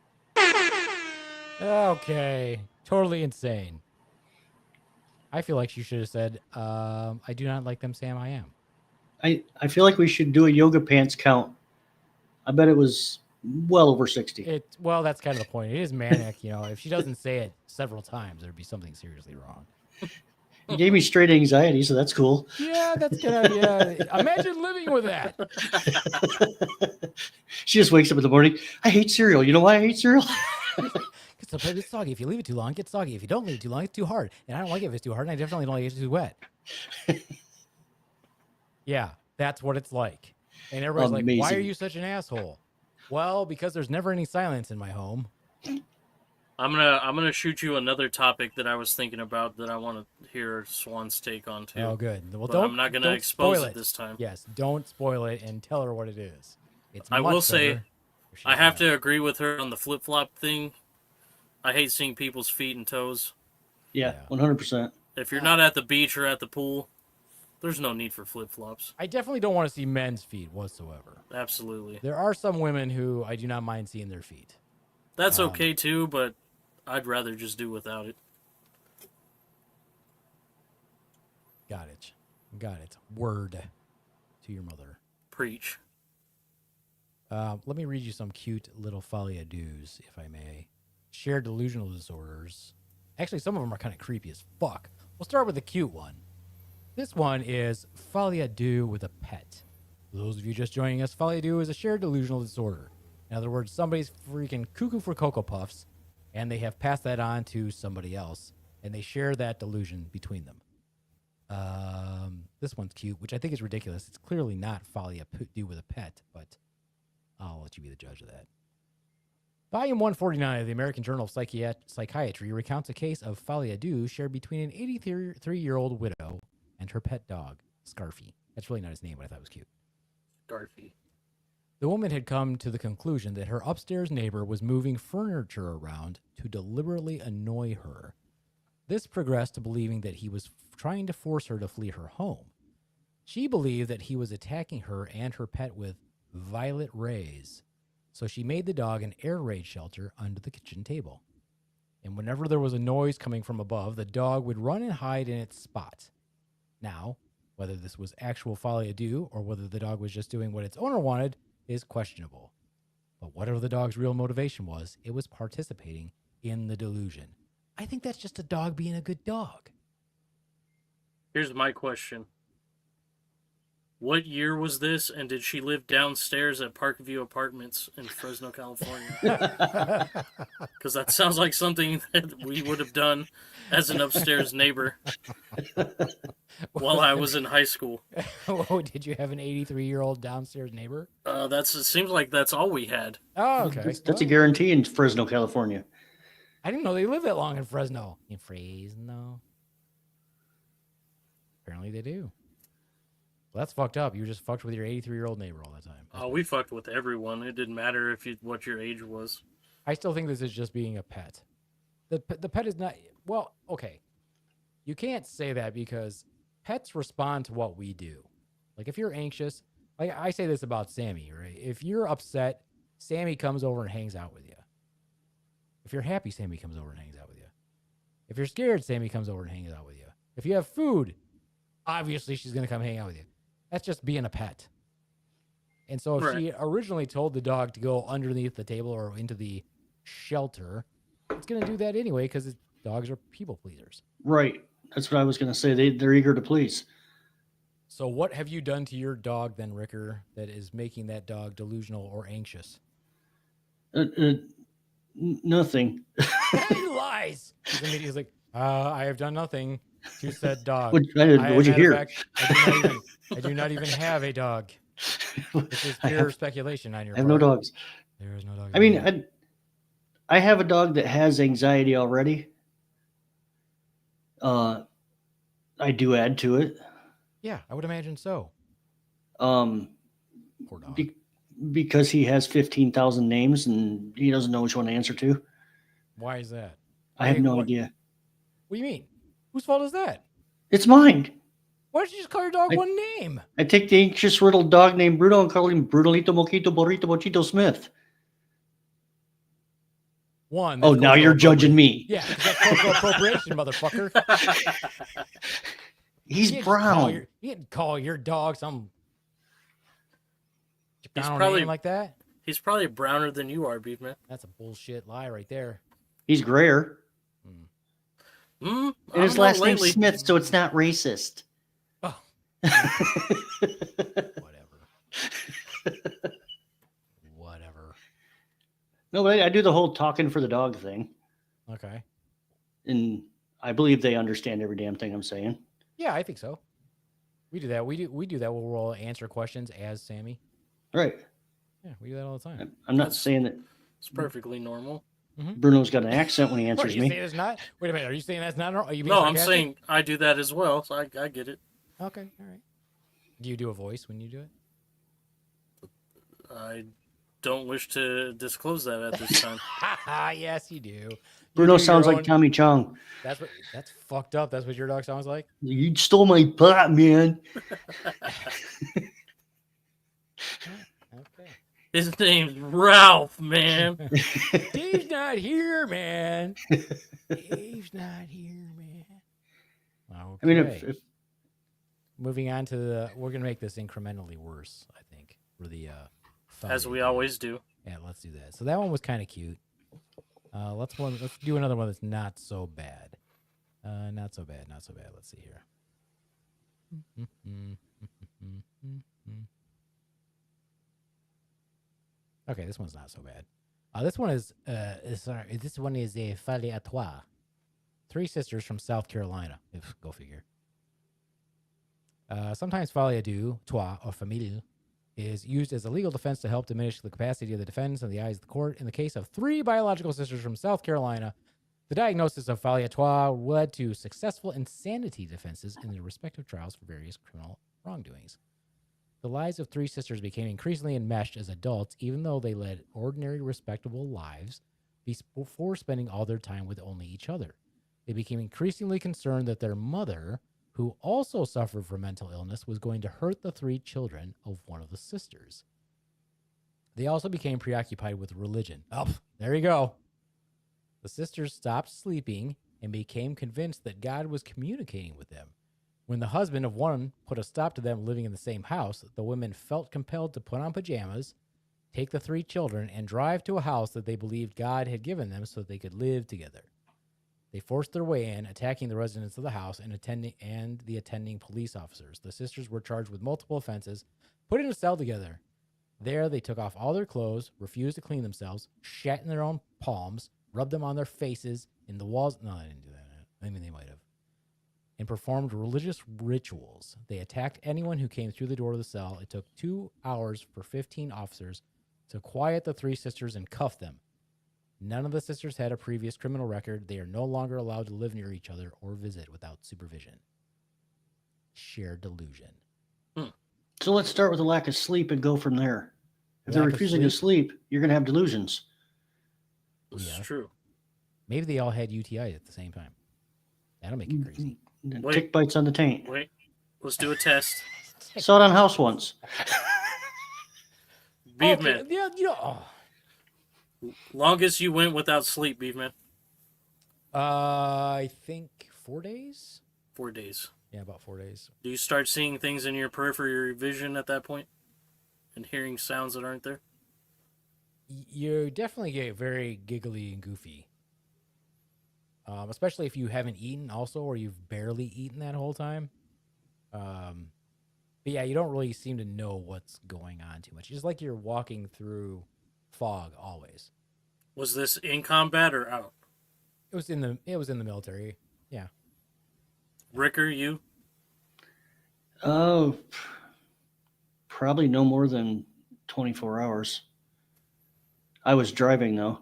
Okay. Totally insane. I feel like she should have said, I do not like them, Sam. I am. I feel like we should do a yoga pants count. I bet it was well over 60. Well, that's kind of the point. It is manic. If she doesn't say it several times, there'd be something seriously wrong. He gave me straight anxiety, so that's cool. Yeah, that's gonna. Yeah, imagine living with that. She just wakes up in the morning. I hate cereal. You know why I hate cereal? Because sometimes it's soggy. If you leave it too long, it gets soggy. If you don't leave it too long, it's too hard. And I don't like it if it's too hard, and I definitely don't like it if it's too wet. Yeah, that's what it's like. And everybody's like, why are you such an asshole? Well, because there's never any silence in my home. I'm gonna shoot you another topic that I was thinking about that I want to hear Swan's take on too. Oh, good. Well, but I'm not gonna expose it this time. Yes, don't spoil it and tell her what it is. I will say, I have to agree with her on the flip flop thing. I hate seeing people's feet and toes. Yeah, 100%. If you're not at the beach or at the pool, there's no need for flip flops. I definitely don't want to see men's feet whatsoever. Absolutely. There are some women who I do not mind seeing their feet. That's okay too, but I'd rather just do without it. Got it. Word to your mother. Preach. Let me read you some cute little folia do's, if I may. Shared delusional disorders. Actually, some of them are kind of creepy as fuck. We'll start with the cute one. This one is folia do with a pet. For those of you just joining us, folia do is a shared delusional disorder. In other words, somebody's freaking cuckoo for Cocoa Puffs, and they have passed that on to somebody else, and they share that delusion between them. This one's cute, which I think is ridiculous. It's clearly not folia do with a pet, but I'll let you be the judge of that. Volume 149 of the American Journal of Psychiatry recounts a case of folia do shared between an 83-year-old widow and her pet dog, Scarfy. That's really not his name, but I thought it was cute. Scarfy. The woman had come to the conclusion that her upstairs neighbor was moving furniture around to deliberately annoy her. This progressed to believing that he was trying to force her to flee her home. She believed that he was attacking her and her pet with violet rays, so she made the dog an air raid shelter under the kitchen table. And whenever there was a noise coming from above, the dog would run and hide in its spot. Now, whether this was actual folia do or whether the dog was just doing what its owner wanted is questionable. But whatever the dog's real motivation was, it was participating in the delusion. I think that's just a dog being a good dog. Here's my question. What year was this, and did she live downstairs at Parkview Apartments in Fresno, California? Because that sounds like something that we would have done as an upstairs neighbor while I was in high school. Oh, did you have an 83-year-old downstairs neighbor? It seems like that's all we had. Oh, okay. That's a guarantee in Fresno, California. I didn't know they lived that long in Fresno. In Fresno. Apparently they do. Well, that's fucked up. You just fucked with your 83-year-old neighbor all the time. Oh, we fucked with everyone. It didn't matter what your age was. I still think this is just being a pet. The pet is not... Well, okay. You can't say that because pets respond to what we do. Like, if you're anxious... Like, I say this about Sammy, right? If you're upset, Sammy comes over and hangs out with you. If you're happy, Sammy comes over and hangs out with you. If you're scared, Sammy comes over and hangs out with you. If you have food, obviously she's going to come hang out with you. That's just being a pet. And so if she originally told the dog to go underneath the table or into the shelter, it's going to do that anyway because dogs are people pleasers. Right. That's what I was going to say. They're eager to please. So what have you done to your dog then, Ricker, that is making that dog delusional or anxious? Nothing. He lies. He's like, I have done nothing to said dog. What'd you hear? I do not even have a dog. This is pure speculation on your part. I have no dogs. There is no dog. I mean, I have a dog that has anxiety already. I do add to it. Yeah, I would imagine so. Poor dog. Because he has 15,000 names and he doesn't know which one to answer to. Why is that? I have no idea. What do you mean? Whose fault is that? It's mine. Why don't you just call your dog one name? I take the anxious riddled dog named Bruno and call him Brunolito Moquito Burrito Bochito Smith. One. Oh, now you're judging me. Yeah, that's cultural appropriation, motherfucker. He's brown. You can call your dog some. He's probably name like that. He's probably browner than you are, Beef Man. That's a bullshit lie right there. He's grayer. And his last name's Smith, so it's not racist. Oh. Whatever. No, but I do the whole talking for the dog thing. Okay. And I believe they understand every damn thing I'm saying. Yeah, I think so. We do that. We do that where we'll answer questions as Sammy. Right. Yeah, we do that all the time. I'm not saying that it's perfectly normal. Bruno's got an accent when he answers you me. Saying it's not? Wait a minute. Are you saying that's not normal? Are you being No, sarcastic? I'm saying I do that as well, so I get it. Okay, all right. Do you do a voice when you do it? I don't wish to disclose that at this time. Yes, you do. Bruno sounds like Tommy Chong. That's fucked up. That's what your dog sounds like? You stole my pot, man. Okay. His name's Ralph, man. Dave's not here, man. Dave's not here, man. Okay. I mean, if moving on to we're gonna make this incrementally worse, I think, for the as we always do. Yeah, let's do that. So that one was kind of cute. Let's do another one that's not so bad. Not so bad. Let's see here. Okay, this one's not so bad. This one is a Fallée à Trois. 3 sisters from South Carolina. Go figure. Sometimes Fallée à deux, trois, or famille is used as a legal defense to help diminish the capacity of the defense in the eyes of the court. In the case of 3 biological sisters from South Carolina, the diagnosis of Fallée à trois led to successful insanity defenses in their respective trials for various criminal wrongdoings. The lives of 3 sisters became increasingly enmeshed as adults, even though they led ordinary, respectable lives before spending all their time with only each other. They became increasingly concerned that their mother, who also suffered from mental illness, was going to hurt the 3 children of one of the sisters. They also became preoccupied with religion. Oh, there you go. The sisters stopped sleeping and became convinced that God was communicating with them. When the husband of one put a stop to them living in the same house, the women felt compelled to put on pajamas, take the 3 children, and drive to a house that they believed God had given them so they could live together. They forced their way in, attacking the residents of the house and the attending police officers. The sisters were charged with multiple offenses, put in a cell together. There, they took off all their clothes, refused to clean themselves, shat in their own palms, rubbed them on their faces, in the walls. No, they didn't do that. I mean, they might have. And performed religious rituals. They attacked anyone who came through the door of the cell. It took 2 hours for 15 officers to quiet the 3 sisters and cuff them. None of the sisters had a previous criminal record. They are no longer allowed to live near each other or visit without supervision. Shared delusion. So let's start with the lack of sleep and go from there. If they're Lack of refusing to sleep, you're going to have delusions. This Yeah. is true. Maybe they all had UTI at the same time. That'll make it crazy. And Wait. tick bites on the taint. Wait, let's do a test. Saw it on House once. Beefman, Yeah, longest you went without sleep, Beefman? I think 4 days. 4 days. Yeah, about 4 days. Do you start seeing things in your peripheral vision at that point? And hearing sounds that aren't there? You definitely get very giggly and goofy. Especially if you haven't eaten also, or you've barely eaten that whole time. But yeah, you don't really seem to know what's going on too much. It's just like you're walking through fog always. Was this in combat or out? It was in the military. Yeah. Ricker, you? Oh, probably no more than 24 hours. I was driving though,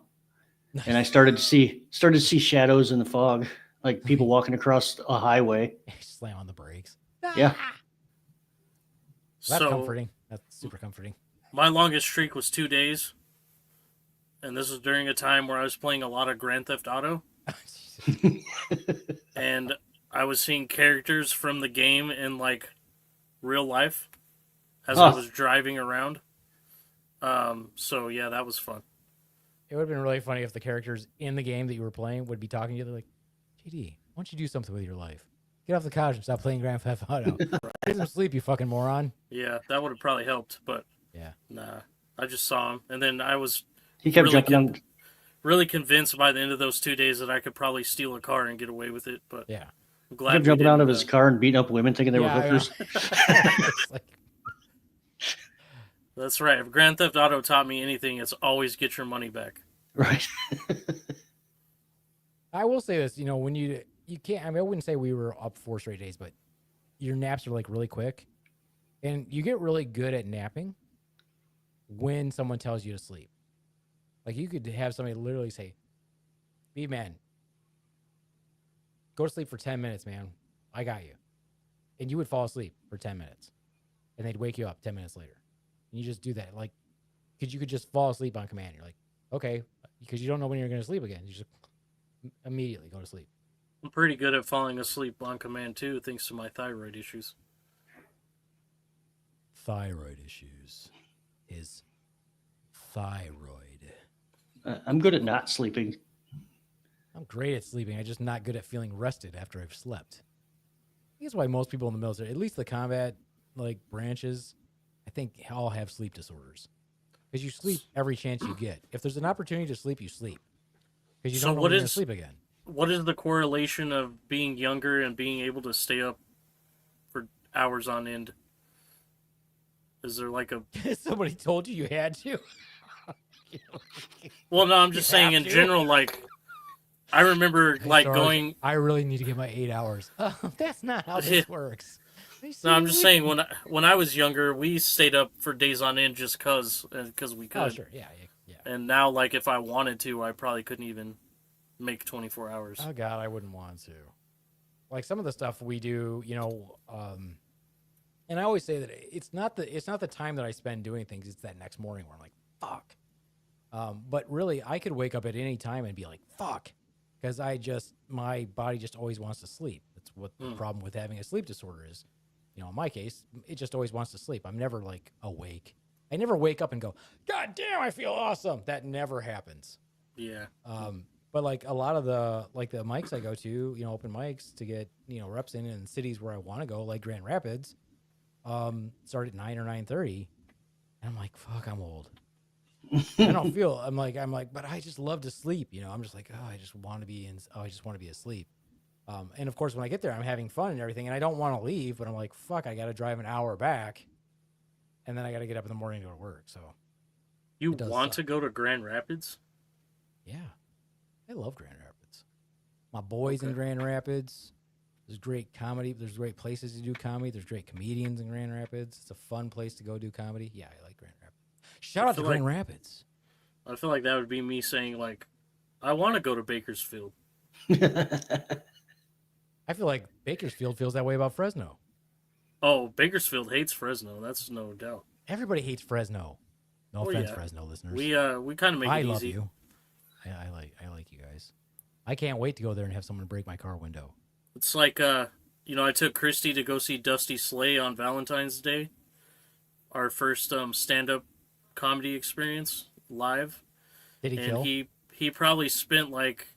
and I started to see shadows in the fog, like people walking across a highway. Slam on the brakes. Yeah. That's So, comforting. That's super comforting. my longest streak was 2 days. And this was during a time where I was playing a lot of Grand Theft Auto. And I was seeing characters from the game in, like, real life as I was driving around. So, yeah, that was fun. It would have been really funny if the characters in the game that you were playing would be talking to you. They're like, JD, why don't you do something with your life? Get off the couch and stop playing Grand Theft Auto. Get some sleep, you fucking moron. Yeah, that would have probably helped, but Yeah. nah. I just saw him. And then I was He kept really, jumping on. really convinced by the end of those 2 days that I could probably steal a car and get away with it, but Yeah. I'm He glad kept we jumping out of didn't, his car and beating up women, thinking they were Yeah, hookers. It's like, That's right. If Grand Theft Auto taught me anything, it's always get your money back. Right. I will say this, when you can't, I wouldn't say we were up 4 straight days, but your naps are like really quick and you get really good at napping when someone tells you to sleep. Like you could have somebody literally say, "B man, go to sleep for 10 minutes, man. I got you." And you would fall asleep for 10 minutes and they'd wake you up 10 minutes later. And you just do that. Like, cause you could just fall asleep on command. You're like, okay, because you don't know when you're going to sleep again. You just immediately go to sleep. I'm pretty good at falling asleep on command, too, thanks to my thyroid issues. Thyroid issues. His thyroid. I'm good at not sleeping. I'm great at sleeping. I'm just not good at feeling rested after I've slept. I think that's why most people in the military, at least the combat branches, I think all have sleep disorders. Because you sleep every chance you get. If there's an opportunity to sleep, you sleep. Because you So don't know what when you're going to is- sleep again. What is the correlation of being younger and being able to stay up for hours on end? Is there like a... Somebody told you had to? Well, no, I'm just saying have in to. general, like, I remember, Hey, like, Sarge, going... I really need to get my 8 hours. That's not how this works. No, I'm just saying, when I was younger, we stayed up for days on end just because we could. Oh, sure. Yeah. And now, like, if I wanted to, I probably couldn't even make 24 hours. Oh, God, I wouldn't want to. Like, some of the stuff we do, and I always say that it's not the time that I spend doing things. It's that next morning where I'm like, fuck. But really, I could wake up at any time and be like, fuck. Because my body just always wants to sleep. That's what the problem with having a sleep disorder is. In my case, it just always wants to sleep. I'm never like awake. I never wake up and go, God damn, I feel awesome. That never happens. Yeah. But like a lot of the mics I go to, open mics to get, reps in cities where I want to go, like Grand Rapids, start at 9 or 9:30. And I'm like, fuck, I'm old. I don't feel. I'm like, but I just love to sleep. I'm just like, oh, I just want to be asleep. And of course, when I get there, I'm having fun and everything, and I don't want to leave, but I'm like, fuck, I got to drive an hour back, and then I got to get up in the morning to go to work. So You It does want suck. to go to Grand Rapids? yeah, I love Grand Rapids. My boys in Okay. Grand Rapids. There's great comedy. There's great places to do comedy. There's great comedians in Grand Rapids. It's a fun place to go do comedy. Yeah, I like Grand Rapids. Shout out to feel Grand like- Rapids. I feel like that would be me saying like, I want to go to Bakersfield. I feel like Bakersfield feels that way about Fresno. Oh, Bakersfield hates Fresno. That's no doubt. Everybody hates Fresno. No Well, offense, yeah. Fresno listeners. We kind of make I it love easy. you. I like you guys. I can't wait to go there and have someone break my car window. It's like I took Christy to go see Dusty Slay on Valentine's Day. Our first stand-up comedy experience live, Did he and kill? he probably spent like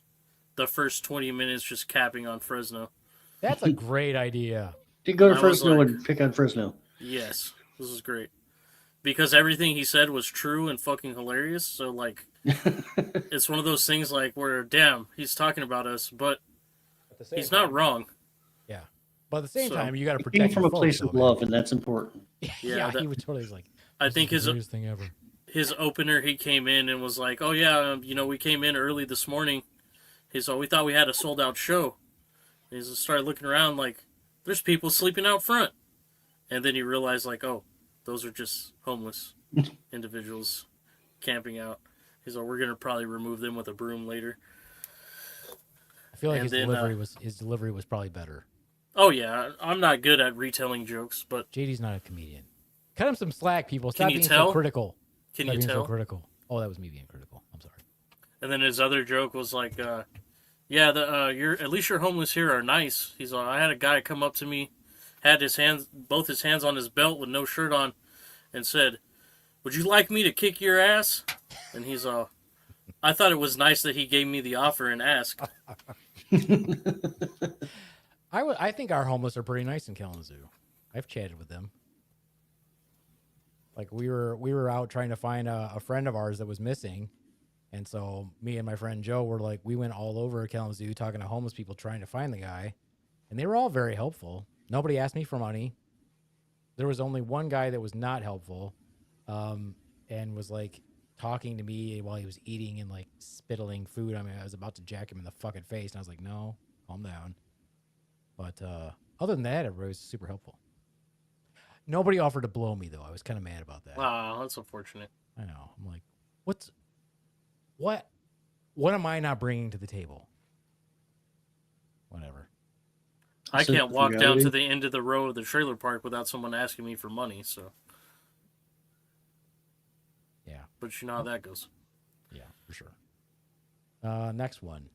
the first 20 minutes just capping on Fresno. That's a great idea. To go to I was Fresno like- and pick on Fresno. Yes, this is great. Because everything he said was true and fucking hilarious. So like, it's one of those things like where, damn, he's talking about us, but At the same he's not wrong. Yeah, but at the same So- time, you got to It protect came from your a place folks, of though, man. love, and that's important. Yeah, that- he was totally like. I "This think is the his greatest thing ever. his opener, he came in and was like, "Oh yeah, we came in early this morning." He's we thought we had a sold out show. And he just started looking around like, "There's people sleeping out front," and then he realized like, "Oh, those are just homeless individuals camping out." He's like, "We're gonna probably remove them with a broom later." I feel like And his then, delivery was probably better. Oh yeah, I'm not good at retelling jokes, but JD's not a comedian. Cut him some slack, people. Can Stop you being tell? so critical. can Stop you being so tell? critical. Oh, that was me being critical. I'm sorry. And then his other joke was like, "Yeah, you're at least your homeless here are nice." He's like, "I had a guy come up to me, had both his hands on his belt with no shirt on, and said, 'Would you like me to kick your ass?'" And he's I thought it was nice that he gave me the offer and asked. I think our homeless are pretty nice in Kalamazoo. I've chatted with them. Like we were out trying to find a friend of ours that was missing, and so me and my friend Joe were like, we went all over Kalamazoo talking to homeless people trying to find the guy, and they were all very helpful. Nobody asked me for money. There was only one guy that was not helpful, and was like talking to me while he was eating and like spittling food. I mean, I was about to jack him in the fucking face, and I was like, no, calm down. But other than that, everybody was super helpful. Nobody offered to blow me though. I was kind of mad about that. Wow, that's unfortunate. I know. I'm like, what am I not bringing to the table? Whatever. I So can't walk down to reality- the end of the road of the trailer park without someone asking me for money. So, Yeah. but you know how that goes. Yeah, for sure. Next one.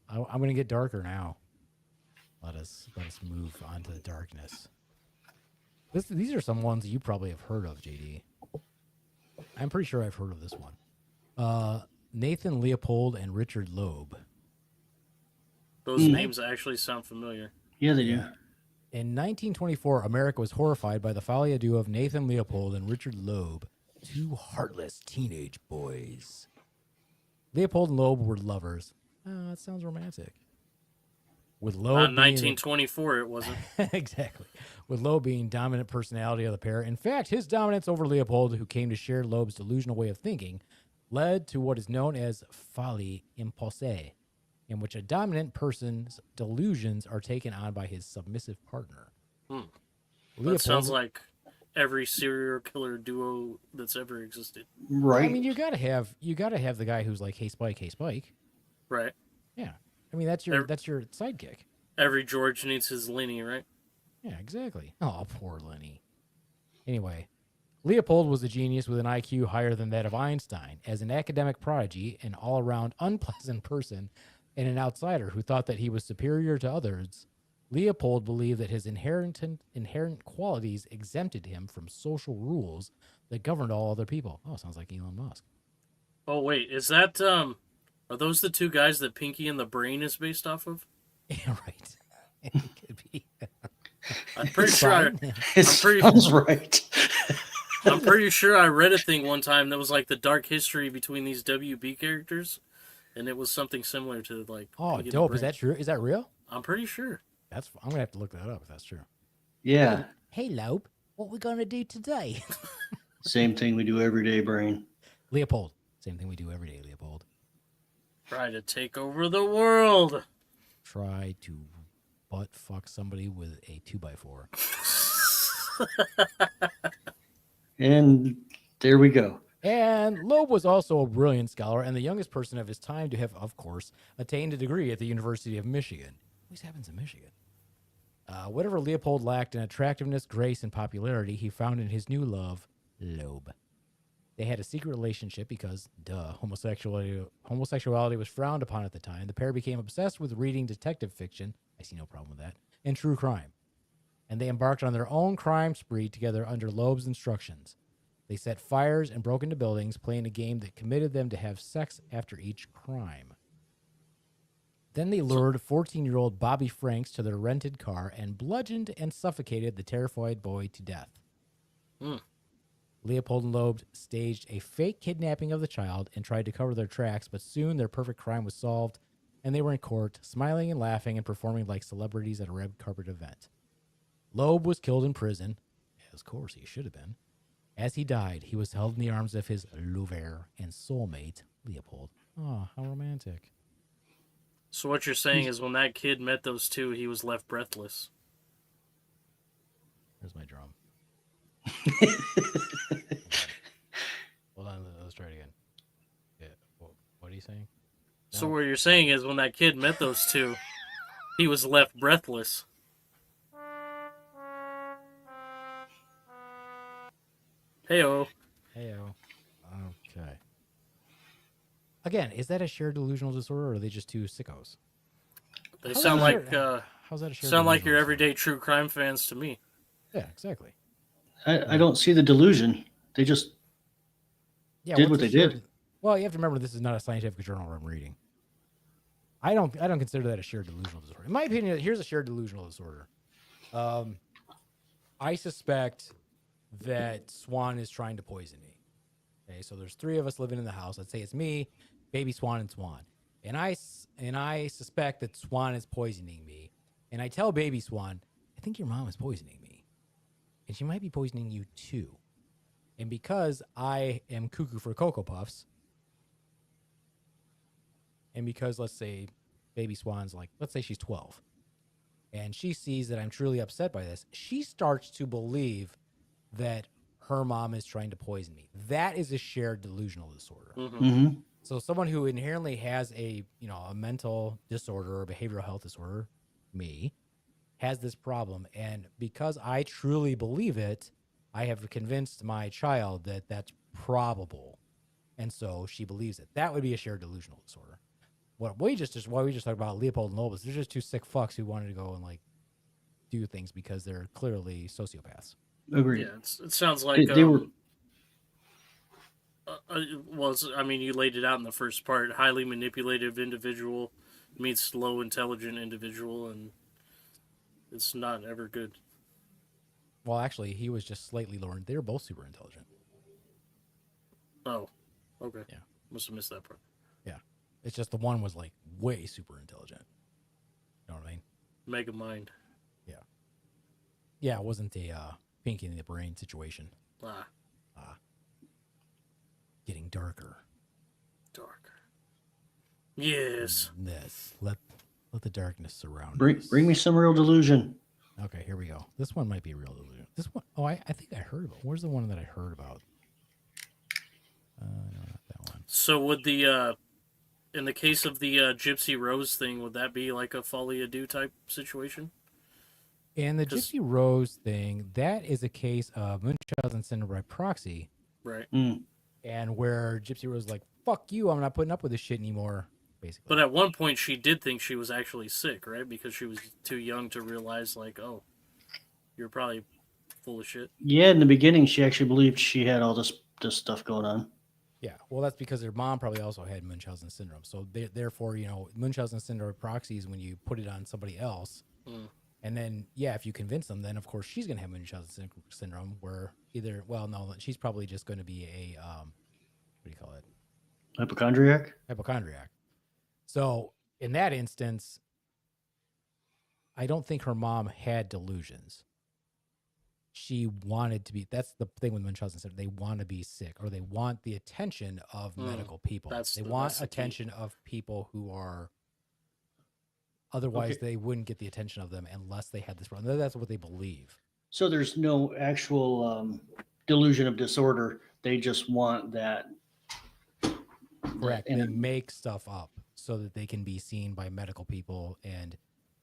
I'm gonna get darker now. Let us move on to the darkness. These are some ones you probably have heard of, JD. I'm pretty sure I've heard of this one. Nathan Leopold and Richard Loeb. Those Hmm. names actually sound familiar. Yeah, they do. In 1924, America was horrified by the foul duo of Nathan Leopold and Richard Loeb, two heartless teenage boys. Leopold and Loeb were lovers. Oh, that sounds romantic. With Loeb Not being 1924, it wasn't. exactly. With Loeb being dominant personality of the pair. In fact, his dominance over Leopold, who came to share Loeb's delusional way of thinking, led to what is known as folie imposée, in which a dominant person's delusions are taken on by his submissive partner. That sounds like every serial killer duo that's ever existed. Right. I mean, you gotta have the guy who's like, hey Spike. Right. Yeah. I mean, that's your sidekick. Every George needs his Lenny, right? Yeah, exactly. Oh, poor Lenny. Anyway, Leopold was a genius with an IQ higher than that of Einstein. As an academic prodigy, an all-around unpleasant person, and an outsider who thought that he was superior to others, Leopold believed that his inherent qualities exempted him from social rules that governed all other people. Oh, sounds like Elon Musk. Oh wait, is that are those the two guys that Pinky and the Brain is based off of? Yeah, right. It could be. I'm pretty sure. Fine. It pretty- sounds right. I'm pretty sure I read a thing one time that was like the dark history between these WB characters, and it was something similar to like. Oh, Pinky the dope. Brain. Is that true? Is that real? I'm pretty sure. I'm gonna have to look that up if that's true. Yeah. Hey, Loeb, what we gonna do today? Same thing we do every day, Brain. Leopold. Same thing we do every day, Leopold. Try to take over the world. Try to butt fuck somebody with a 2x4. And there we go. And Loeb was also a brilliant scholar and the youngest person of his time to have, of course, attained a degree at the University of Michigan. Always happens in Michigan. Whatever Leopold lacked in attractiveness, grace, and popularity, he found in his new love, Loeb. They had a secret relationship because, homosexuality was frowned upon at the time. The pair became obsessed with reading detective fiction, I see no problem with that, and true crime. And they embarked on their own crime spree together under Loeb's instructions. They set fires and broke into buildings, playing a game that committed them to have sex after each crime. Then they lured 14-year-old Bobby Franks to their rented car and bludgeoned and suffocated the terrified boy to death. Leopold and Loeb staged a fake kidnapping of the child and tried to cover their tracks, but soon their perfect crime was solved, and they were in court, smiling and laughing and performing like celebrities at a red carpet event. Loeb was killed in prison, as of course he should have been. As he died, he was held in the arms of his lover and soulmate, Leopold. Oh, how romantic. So what you're saying is when that kid met those two, he was left breathless. There's my drum. Hold on, let's try it again. Yeah, what are you saying? So what you're saying is when that kid met those two, he was left breathless. Heyo. Heyo. Okay. Again, is that a shared delusional disorder, or are they just two sickos? They How's sound that like how's that a shared sound like your delusional everyday true crime fans to me. disorder? Yeah, exactly. I don't see the delusion. They just Yeah, did what's what a they shared- did. Well, you have to remember this is not a scientific journal I'm reading. I don't consider that a shared delusional disorder. In my opinion, here's a shared delusional disorder. I suspect that Swan is trying to poison me. Okay, so there's three of us living in the house. Let's say it's me, Baby Swan, and Swan. And I suspect that Swan is poisoning me. And I tell Baby Swan, I think your mom is poisoning me. And she might be poisoning you too. And because I am cuckoo for Cocoa Puffs, and because let's say Baby Swan's like, let's say she's 12, and she sees that I'm truly upset by this, she starts to believe that her mom is trying to poison me. That is a shared delusional disorder. Mm-hmm. So someone who inherently has a mental disorder or behavioral health disorder, me, has this problem. And because I truly believe it, I have convinced my child that that's probable. And so she believes it. That would be a shared delusional disorder. What we just talked about Leopold and Lobos, they're just two sick fucks who wanted to go and like do things because they're clearly sociopaths. Agreed. Yeah, it sounds like They were. I mean, you laid it out in the first part. Highly manipulative individual meets low intelligent individual, and it's not ever good. Well, actually, he was just slightly lower. They were both super intelligent. Oh, okay. Yeah. Must have missed that part. Yeah. It's just the one was like way super intelligent. You know what I mean? Mega mind. Yeah. Yeah, it wasn't a Pinky in the Brain situation. Ah, Getting darker. darker. Yes. This. Let the darkness surround Bring us. me some real delusion. Okay, here we go. This one might be a real delusion. This one, I think I heard about. Where's the one that I heard about? No, not that one. So would the in the case of the Gypsy Rose thing, would that be like a Folie à Deux type situation? And the Just- Gypsy Rose thing, that is a case of Munchausen syndrome by proxy, Right. and where Gypsy Rose is like, fuck you, I'm not putting up with this shit anymore, basically. But at one point, she did think she was actually sick, right? Because she was too young to realize, like, oh, you're probably full of shit. Yeah, in the beginning, she actually believed she had all this stuff going on. Yeah, well, that's because their mom probably also had Munchausen syndrome. So therefore, Munchausen syndrome by proxy is when you put it on somebody else, And then, yeah, if you convince them, then of course she's going to have Munchausen syndrome, where either, well, no, she's probably just going to be a, what do you call it? Hypochondriac? Hypochondriac. So in that instance, I don't think her mom had delusions. She wanted to be, that's the thing with Munchausen syndrome. They want to be sick, or they want the attention of medical people. They want attention of people who are, otherwise they wouldn't get the attention of them unless they had this problem. That's what they believe. So there's no actual delusion of disorder. They just want that. Correct. They make stuff up so that they can be seen by medical people and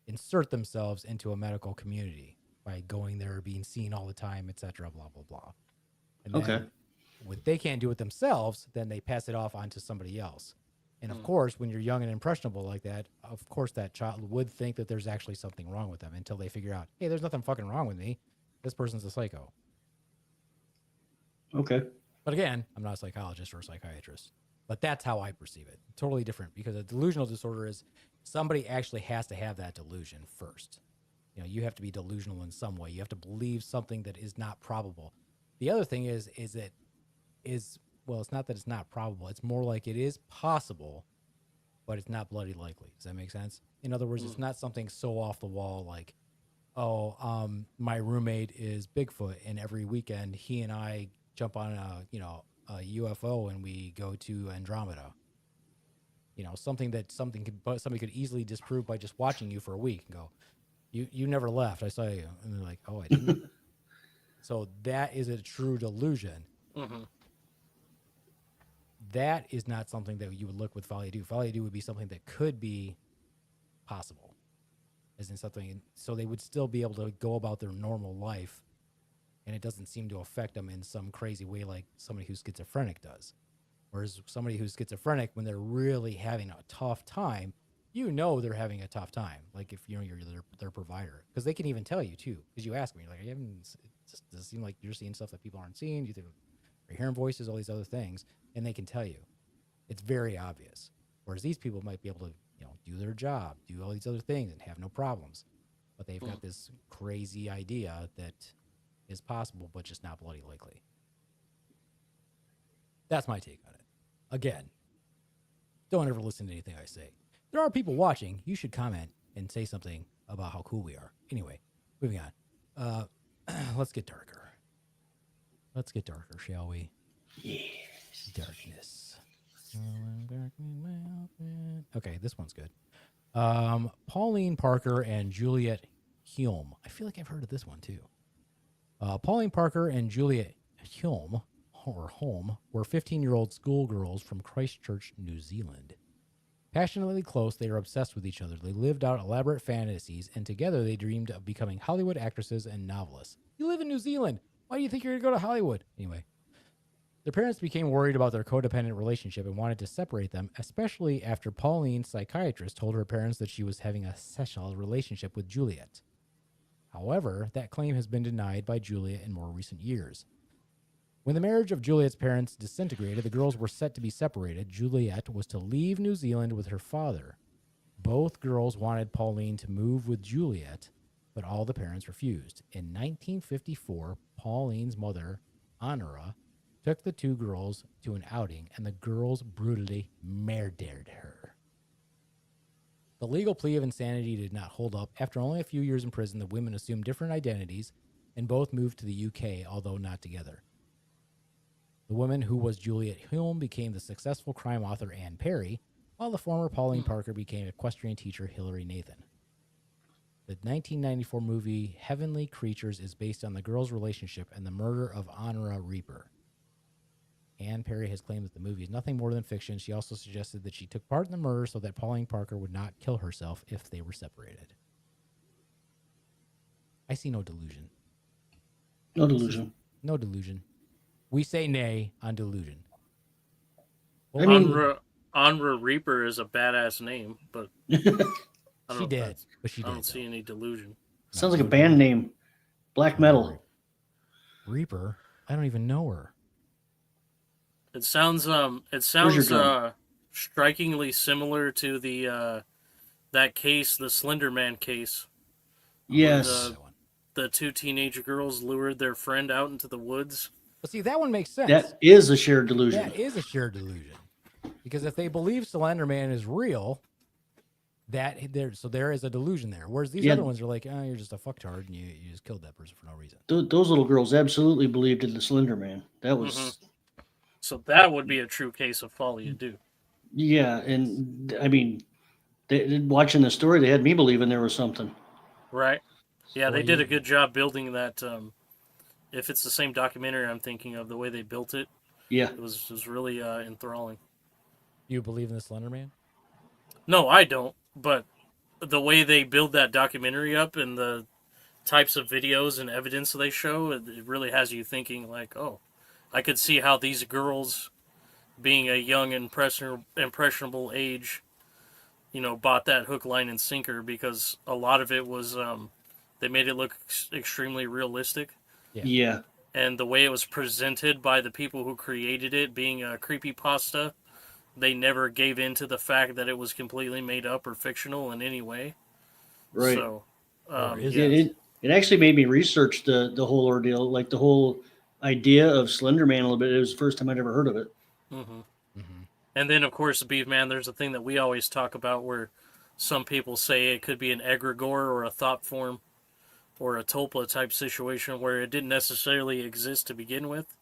insert themselves into a medical community by going there, being seen all the time, etc. Blah blah blah. And then when they can't do it themselves, then they pass it off onto somebody else. And of course, when you're young and impressionable like that, of course that child would think that there's actually something wrong with them until they figure out, hey, there's nothing fucking wrong with me. This person's a psycho. Okay. But again, I'm not a psychologist or a psychiatrist. But that's how I perceive it. Totally different, because a delusional disorder is somebody actually has to have that delusion first. You know, you have to be delusional in some way. You have to believe something that is not probable. The other thing is well, it's not that it's not probable. It's more like it is possible, but it's not bloody likely. Does that make sense? In other words, it's not something so off the wall like, my roommate is Bigfoot, and every weekend he and I jump on a UFO and we go to Andromeda. You know, something that somebody could easily disprove by just watching you for a week and go, you never left. I saw you. And they're like, oh, I didn't. So that is a true delusion. Mm-hmm. That is not something that you would look with folie à deux. Folie à deux would be something that could be possible, as in something, so they would still be able to go about their normal life, and it doesn't seem to affect them in some crazy way like somebody who's schizophrenic does. Whereas somebody who's schizophrenic, when they're really having a tough time, you know they're having a tough time. Like if you're their provider, because they can even tell you too. Because you ask them, you're like, does it seem like you're seeing stuff that people aren't seeing? You're hearing voices, all these other things, and they can tell you. It's very obvious. Whereas these people might be able to, do their job, do all these other things, and have no problems. But they've got this crazy idea that is possible, but just not bloody likely. That's my take on it. Again, don't ever listen to anything I say. There are people watching. You should comment and say something about how cool we are. Anyway, moving on. Let's get darker. Let's get darker, shall we? Yes. Darkness. Okay, this one's good. Pauline Parker and Juliet Hume. I feel like I've heard of this one too. Pauline Parker and Juliet Hume, or Home, were 15-year-old schoolgirls from Christchurch, New Zealand. Passionately close, they were obsessed with each other. They lived out elaborate fantasies, and together they dreamed of becoming Hollywood actresses and novelists. You live in New Zealand. Why do you think you're going to go to Hollywood? Anyway, their parents became worried about their codependent relationship and wanted to separate them, especially after Pauline's psychiatrist told her parents that she was having a sexual relationship with Juliet. However, that claim has been denied by Juliet in more recent years. When the marriage of Juliet's parents disintegrated, the girls were set to be separated. Juliet was to leave New Zealand with her father. Both girls wanted Pauline to move with Juliet, but all the parents refused. In 1954, Pauline's mother, Honora, took the two girls to an outing, and the girls brutally murdered her. The legal plea of insanity did not hold up. After only a few years in prison, the women assumed different identities and both moved to the UK, although not together. The woman who was Juliet Hume became the successful crime author Anne Perry, while the former Pauline Parker became equestrian teacher Hilary Nathan. The 1994 movie Heavenly Creatures is based on the girls' relationship and the murder of Honora Reaper. Anne Perry has claimed that the movie is nothing more than fiction. She also suggested that she took part in the murder so that Pauline Parker would not kill herself if they were separated. I see no delusion. No delusion. No delusion. We say nay on delusion. I mean, Honora Reaper is a badass name, but she did. But she I did. don't see any delusion. Sounds like a band name. Black metal. Reaper? I don't even know her. It sounds strikingly similar to the that case, the Slender Man case, Yes. That one. The two teenage girls lured their friend out into the woods. But see, that one makes sense. That is a shared delusion. That is a shared delusion. Because if they believe Slender Man is real, there is a delusion there. Whereas these Yeah. other ones are like, oh, you're just a fucktard and you just killed that person for no reason. Those little girls absolutely believed in the Slender Man. That was, Mm-hmm. So that would be a true case of folly to do. yeah. And I mean, watching the story, they had me believing there was something. Right. Yeah, Well, they did a good job building that. If it's the same documentary I'm thinking of, the way they built it, Yeah. it was really enthralling. You believe in the Slender Man? No, I don't. But the way they build that documentary up and the types of videos and evidence they show, it really has you thinking like, oh, I could see how these girls, being a young impressionable age, bought that hook, line, and sinker because a lot of it was they made it look extremely realistic. Yeah. And the way it was presented by the people who created it, being a creepypasta, they never gave in to the fact that it was completely made up or fictional in any way. Right. So, is yeah. It actually made me research the whole ordeal, like the whole idea of Slender Man a little bit. It was the first time I'd ever heard of it. Mm-hmm. And then, of course, Beef Man, there's a thing that we always talk about where some people say it could be an egregore or a thought form or a tulpa type situation where it didn't necessarily exist to begin with,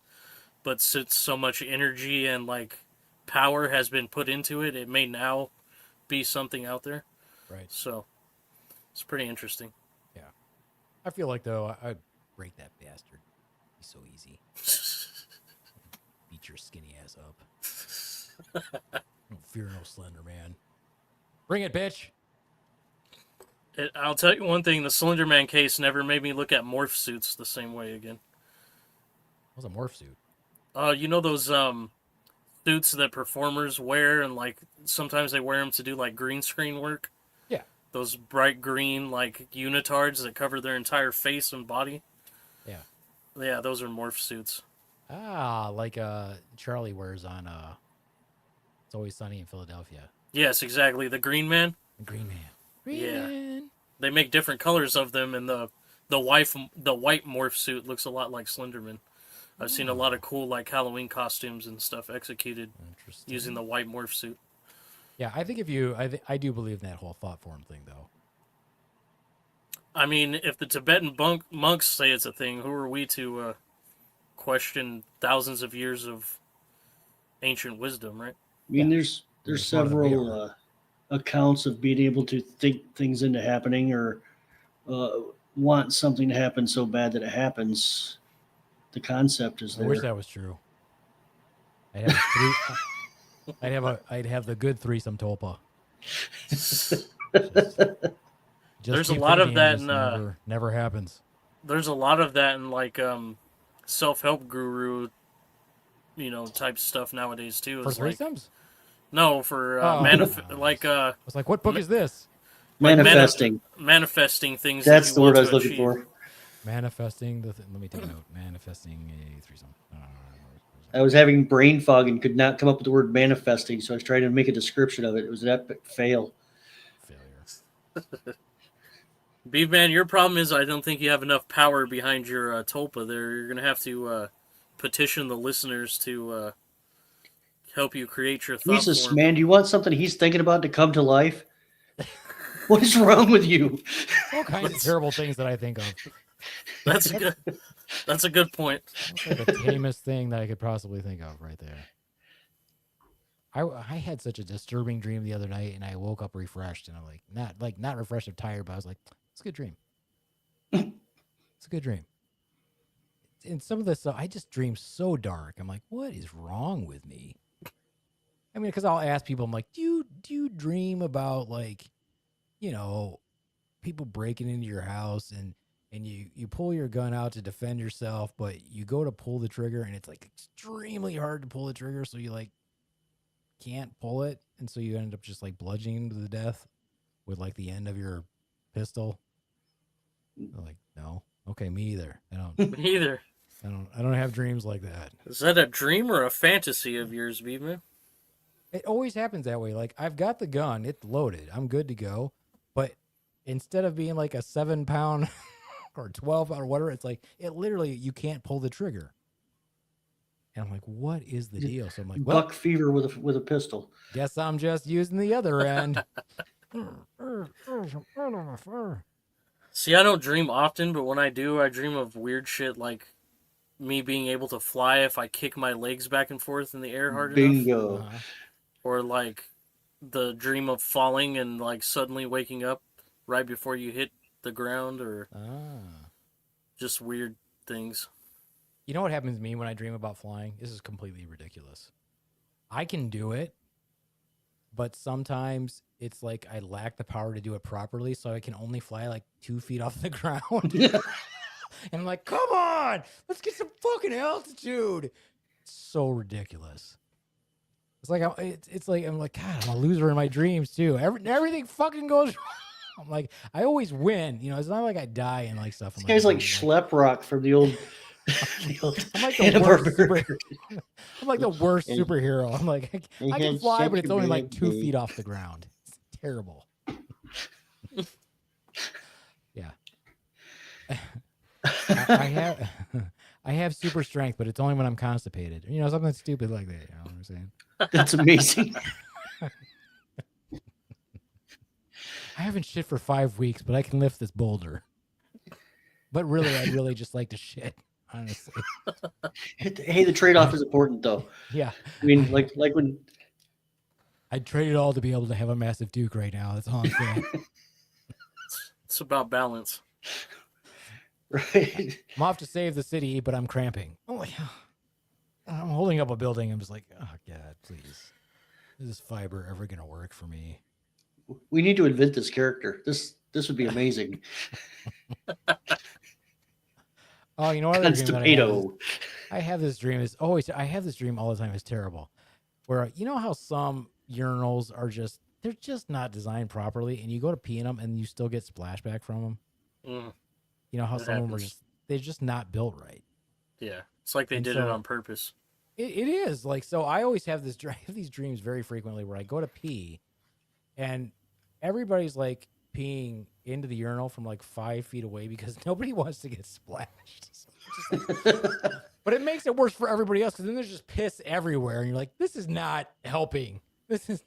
but since so much energy and like power has been put into it, it may now be something out there. Right. So it's pretty interesting. Yeah. I feel like, though, I'd break that bastard. He's so easy. Beat your skinny ass up. Don't fear no Slender Man. Bring it, bitch. I'll tell you one thing: the Slender Man case never made me look at morph suits the same way again. What's a morph suit? You know those suits that performers wear, and like sometimes they wear them to do like green screen work. Yeah. Those bright green like unitards that cover their entire face and body. Yeah. Yeah, those are morph suits. Ah, like Charlie wears on It's Always Sunny in Philadelphia. Yes, exactly. The Green Man. The Green Man. Green Yeah. Man. They make different colors of them, and the white morph suit looks a lot like Slenderman. I've seen a lot of cool like Halloween costumes and stuff executed Interesting. using the white morph suit. Yeah, I think I do believe in that whole thought form thing, though. I mean, if the Tibetan monks say it's a thing, who are we to question thousands of years of ancient wisdom, right? I mean, Yeah. there's It's part of the several mirror. accounts of being able to think things into happening or want something to happen so bad that it happens. The concept is I there. wish that was true. I'd have the good threesome tulpa. There's a keep lot of thinking, that just in, never happens. There's a lot of that in like self-help guru, type stuff nowadays too. For It's like, threesomes? no, for nice. like I was like, what book is this? like Manifesting. manifesting things. That's that the you word want I was to looking achieve. for. Manifesting let me take a note. Manifesting a threesome. I was having brain fog and could not come up with the word manifesting, so I was trying to make a description of it. It was an epic fail. Failure. Beef Man, your problem is I don't think you have enough power behind your tulpa there. You're going to have to petition the listeners to help you create your thought Jesus, form. man, do you want something he's thinking about to come to life? What is wrong with you? All kinds of terrible things that I think of. That's a good point. That's like the tamest thing that I could possibly think of right there. I had such a disturbing dream the other night, and I woke up refreshed, and I'm not refreshed or tired, but I was like, it's a good dream. It's a good dream. And some of this stuff, I just dream so dark. I'm like, what is wrong with me? I mean, because I'll ask people, I'm like, do you dream about people breaking into your house and you pull your gun out to defend yourself, but you go to pull the trigger and it's like extremely hard to pull the trigger, so you can't pull it, and so you end up just bludgeoning to the death with the end of your pistol. I'm like, no, okay, me either. Me either. I don't have dreams like that. Is that a dream or a fantasy of yours, Beef Man? It always happens that way. I've got the gun, it's loaded, I'm good to go, but instead of being like a 7-pound or 12 or whatever, it's like it literally you can't pull the trigger. And I'm like, what is the deal? So I'm like, well, Buck fever with a pistol. guess I'm just using the other end. See, I don't dream often, but when I do, I dream of weird shit like me being able to fly if I kick my legs back and forth in the air hard enough. Bingo. Uh-huh. Or like the dream of falling and like suddenly waking up right before you hit the ground, or just weird things. You know what happens to me when I dream about flying? This is completely ridiculous. I can do it, but sometimes it's like I lack the power to do it properly, so I can only fly like 2 feet off the ground. And I'm like, come on, let's get some fucking altitude. It's so ridiculous. It's like it's like I'm like, God, I'm a loser in my dreams too. Everything fucking goes wrong. I'm like, I always win. You know, it's not like I die and like stuff. This guy's like Schleprock from the old. I'm like the worst I'm like the worst superhero. I'm like, I can fly, but it's only like 2 feet off the ground. It's terrible. Yeah. I have super strength, but it's only when I'm constipated. You know, something stupid like that. You know what I'm saying? That's amazing. I haven't shit for 5 weeks, but I can lift this boulder. But really, I'd really just like to shit, honestly. Hey, the trade-off is important, though. Yeah. I mean, like when I'd trade it all to be able to have a massive Duke right now. That's all I'm saying. It's about balance. right. I'm off to save the city, but I'm cramping. Oh, like, I'm holding up a building. I'm just like, oh, God, please. Is this fiber ever going to work for me? We need to invent this character. This would be amazing. Oh, you know what other dream that Constipato. I have this dream. Is always I have this dream all the time. It's terrible. Where you know how some urinals are they're just not designed properly, and you go to pee in them, and you still get splashback from them. Mm, You know how That some of them happens. they're just not built right. yeah, it's like they And did so- it on purpose. It is like so. I always have this. I have these dreams very frequently where I go to pee, and everybody's like peeing into the urinal from like 5 feet away because nobody wants to get splashed. So it's just like- but it makes it worse for everybody else because then there's just piss everywhere, and you're like, this is not helping. This is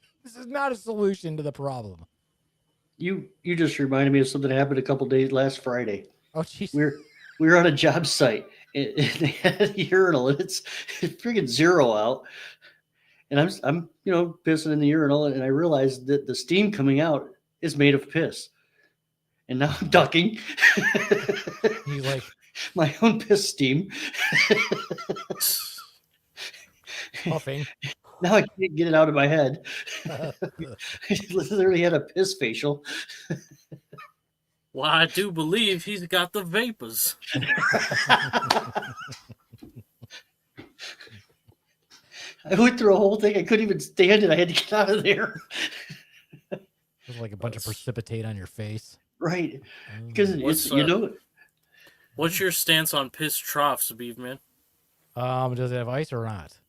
not a solution to the problem. You just reminded me of something that happened a couple days last Friday. Oh, jeez. We were on a job site and they had a urinal and it's freaking zero out. And I'm pissing in the urinal and I realized that the steam coming out is made of piss. And now I'm ducking. He's like, my own piss steam. puffing. Now I can't get it out of my head. I literally had a piss facial. Well, I do believe he's got the vapors. I went through a whole thing. I couldn't even stand it. I had to get out of there. There's like a bunch of precipitate on your face. Right. Because What's, it's, What's your stance on piss troughs, Beef Man? Does it have ice or not?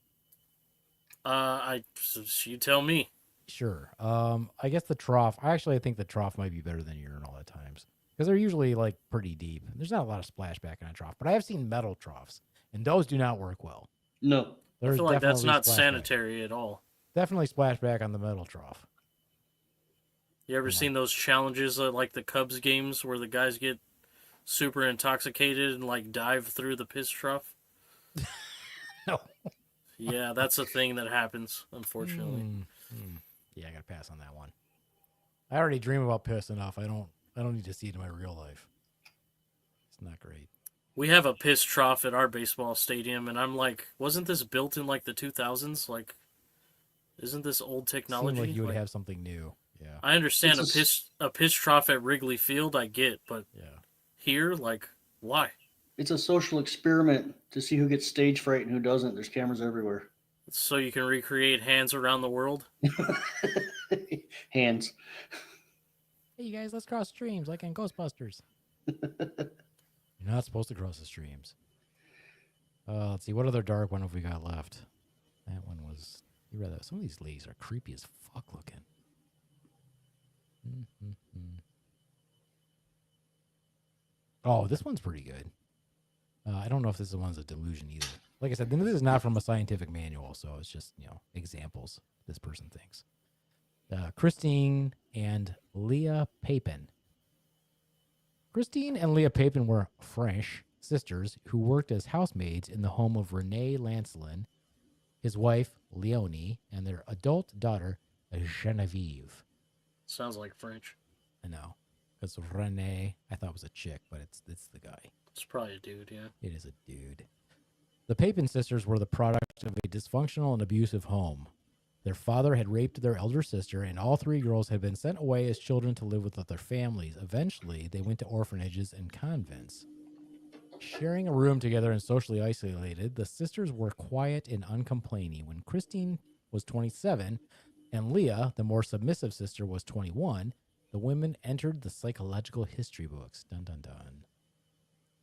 You tell me. Sure. I guess the trough. I think the trough might be better than urinal at times because they're usually like pretty deep. There's not a lot of splashback in a trough, but I have seen metal troughs, and those do not work well. no. I There's feel like that's definitely not splashback. sanitary at all. Definitely splashback on the metal trough. You ever seen those challenges like the Cubs games where the guys get super intoxicated and like dive through the piss trough? No. Yeah, that's a thing that happens, unfortunately. Yeah, I gotta pass on that one. I already dream about piss enough. I don't need to see it in my real life. It's not great. We have a piss trough at our baseball stadium, and I'm like, wasn't this built in like the 2000s? Like, isn't this old technology? Seemed like you would Like, have something new. Yeah. I understand It's a piss trough at Wrigley Field, I get, but Yeah. here, like, why? It's a social experiment to see who gets stage fright and who doesn't. There's cameras everywhere. So you can recreate hands around the world? Hands. Hey, you guys, let's cross streams like in Ghostbusters. You're not supposed to cross the streams. Let's see. What other dark one have we got left? That one was... You read that. Some of these ladies are creepy as fuck looking. Oh, this one's pretty good. I don't know if this one's a delusion either. Like I said, this is not from a scientific manual, so it's just, examples this person thinks. Christine and Leah Papin. Christine and Leah Papin were French sisters who worked as housemaids in the home of Rene Lancelin, his wife, Leonie, and their adult daughter, Genevieve. Sounds like French. I know. Because Rene, I thought was a chick, but it's the guy. It's probably a dude, yeah. It is a dude. The Papin sisters were the product of a dysfunctional and abusive home. Their father had raped their elder sister, and all three girls had been sent away as children to live with other families. Eventually, they went to orphanages and convents. Sharing a room together and socially isolated, the sisters were quiet and uncomplaining. When Christine was 27 and Leah, the more submissive sister, was 21, the women entered the psychological history books. Dun, dun, dun.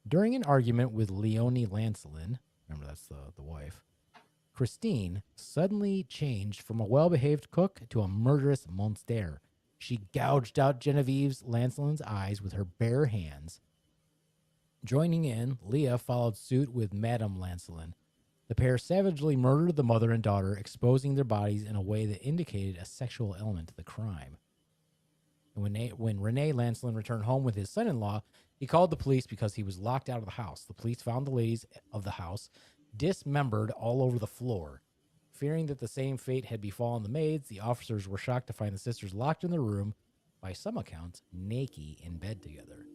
During an argument with Leonie Lancelin, remember that's the wife, Christine suddenly changed from a well-behaved cook to a murderous monster. She gouged out Genevieve's Lancelin's eyes with her bare hands. Joining in, Leah followed suit with Madame Lancelin. The pair savagely murdered the mother and daughter, exposing their bodies in a way that indicated a sexual element to the crime. And when Rene Lancelin returned home with his son-in-law, he called the police because he was locked out of the house. The police found the ladies of the house dismembered all over the floor. Fearing that the same fate had befallen the maids, the officers were shocked to find the sisters locked in the room, by some accounts, naked in bed together.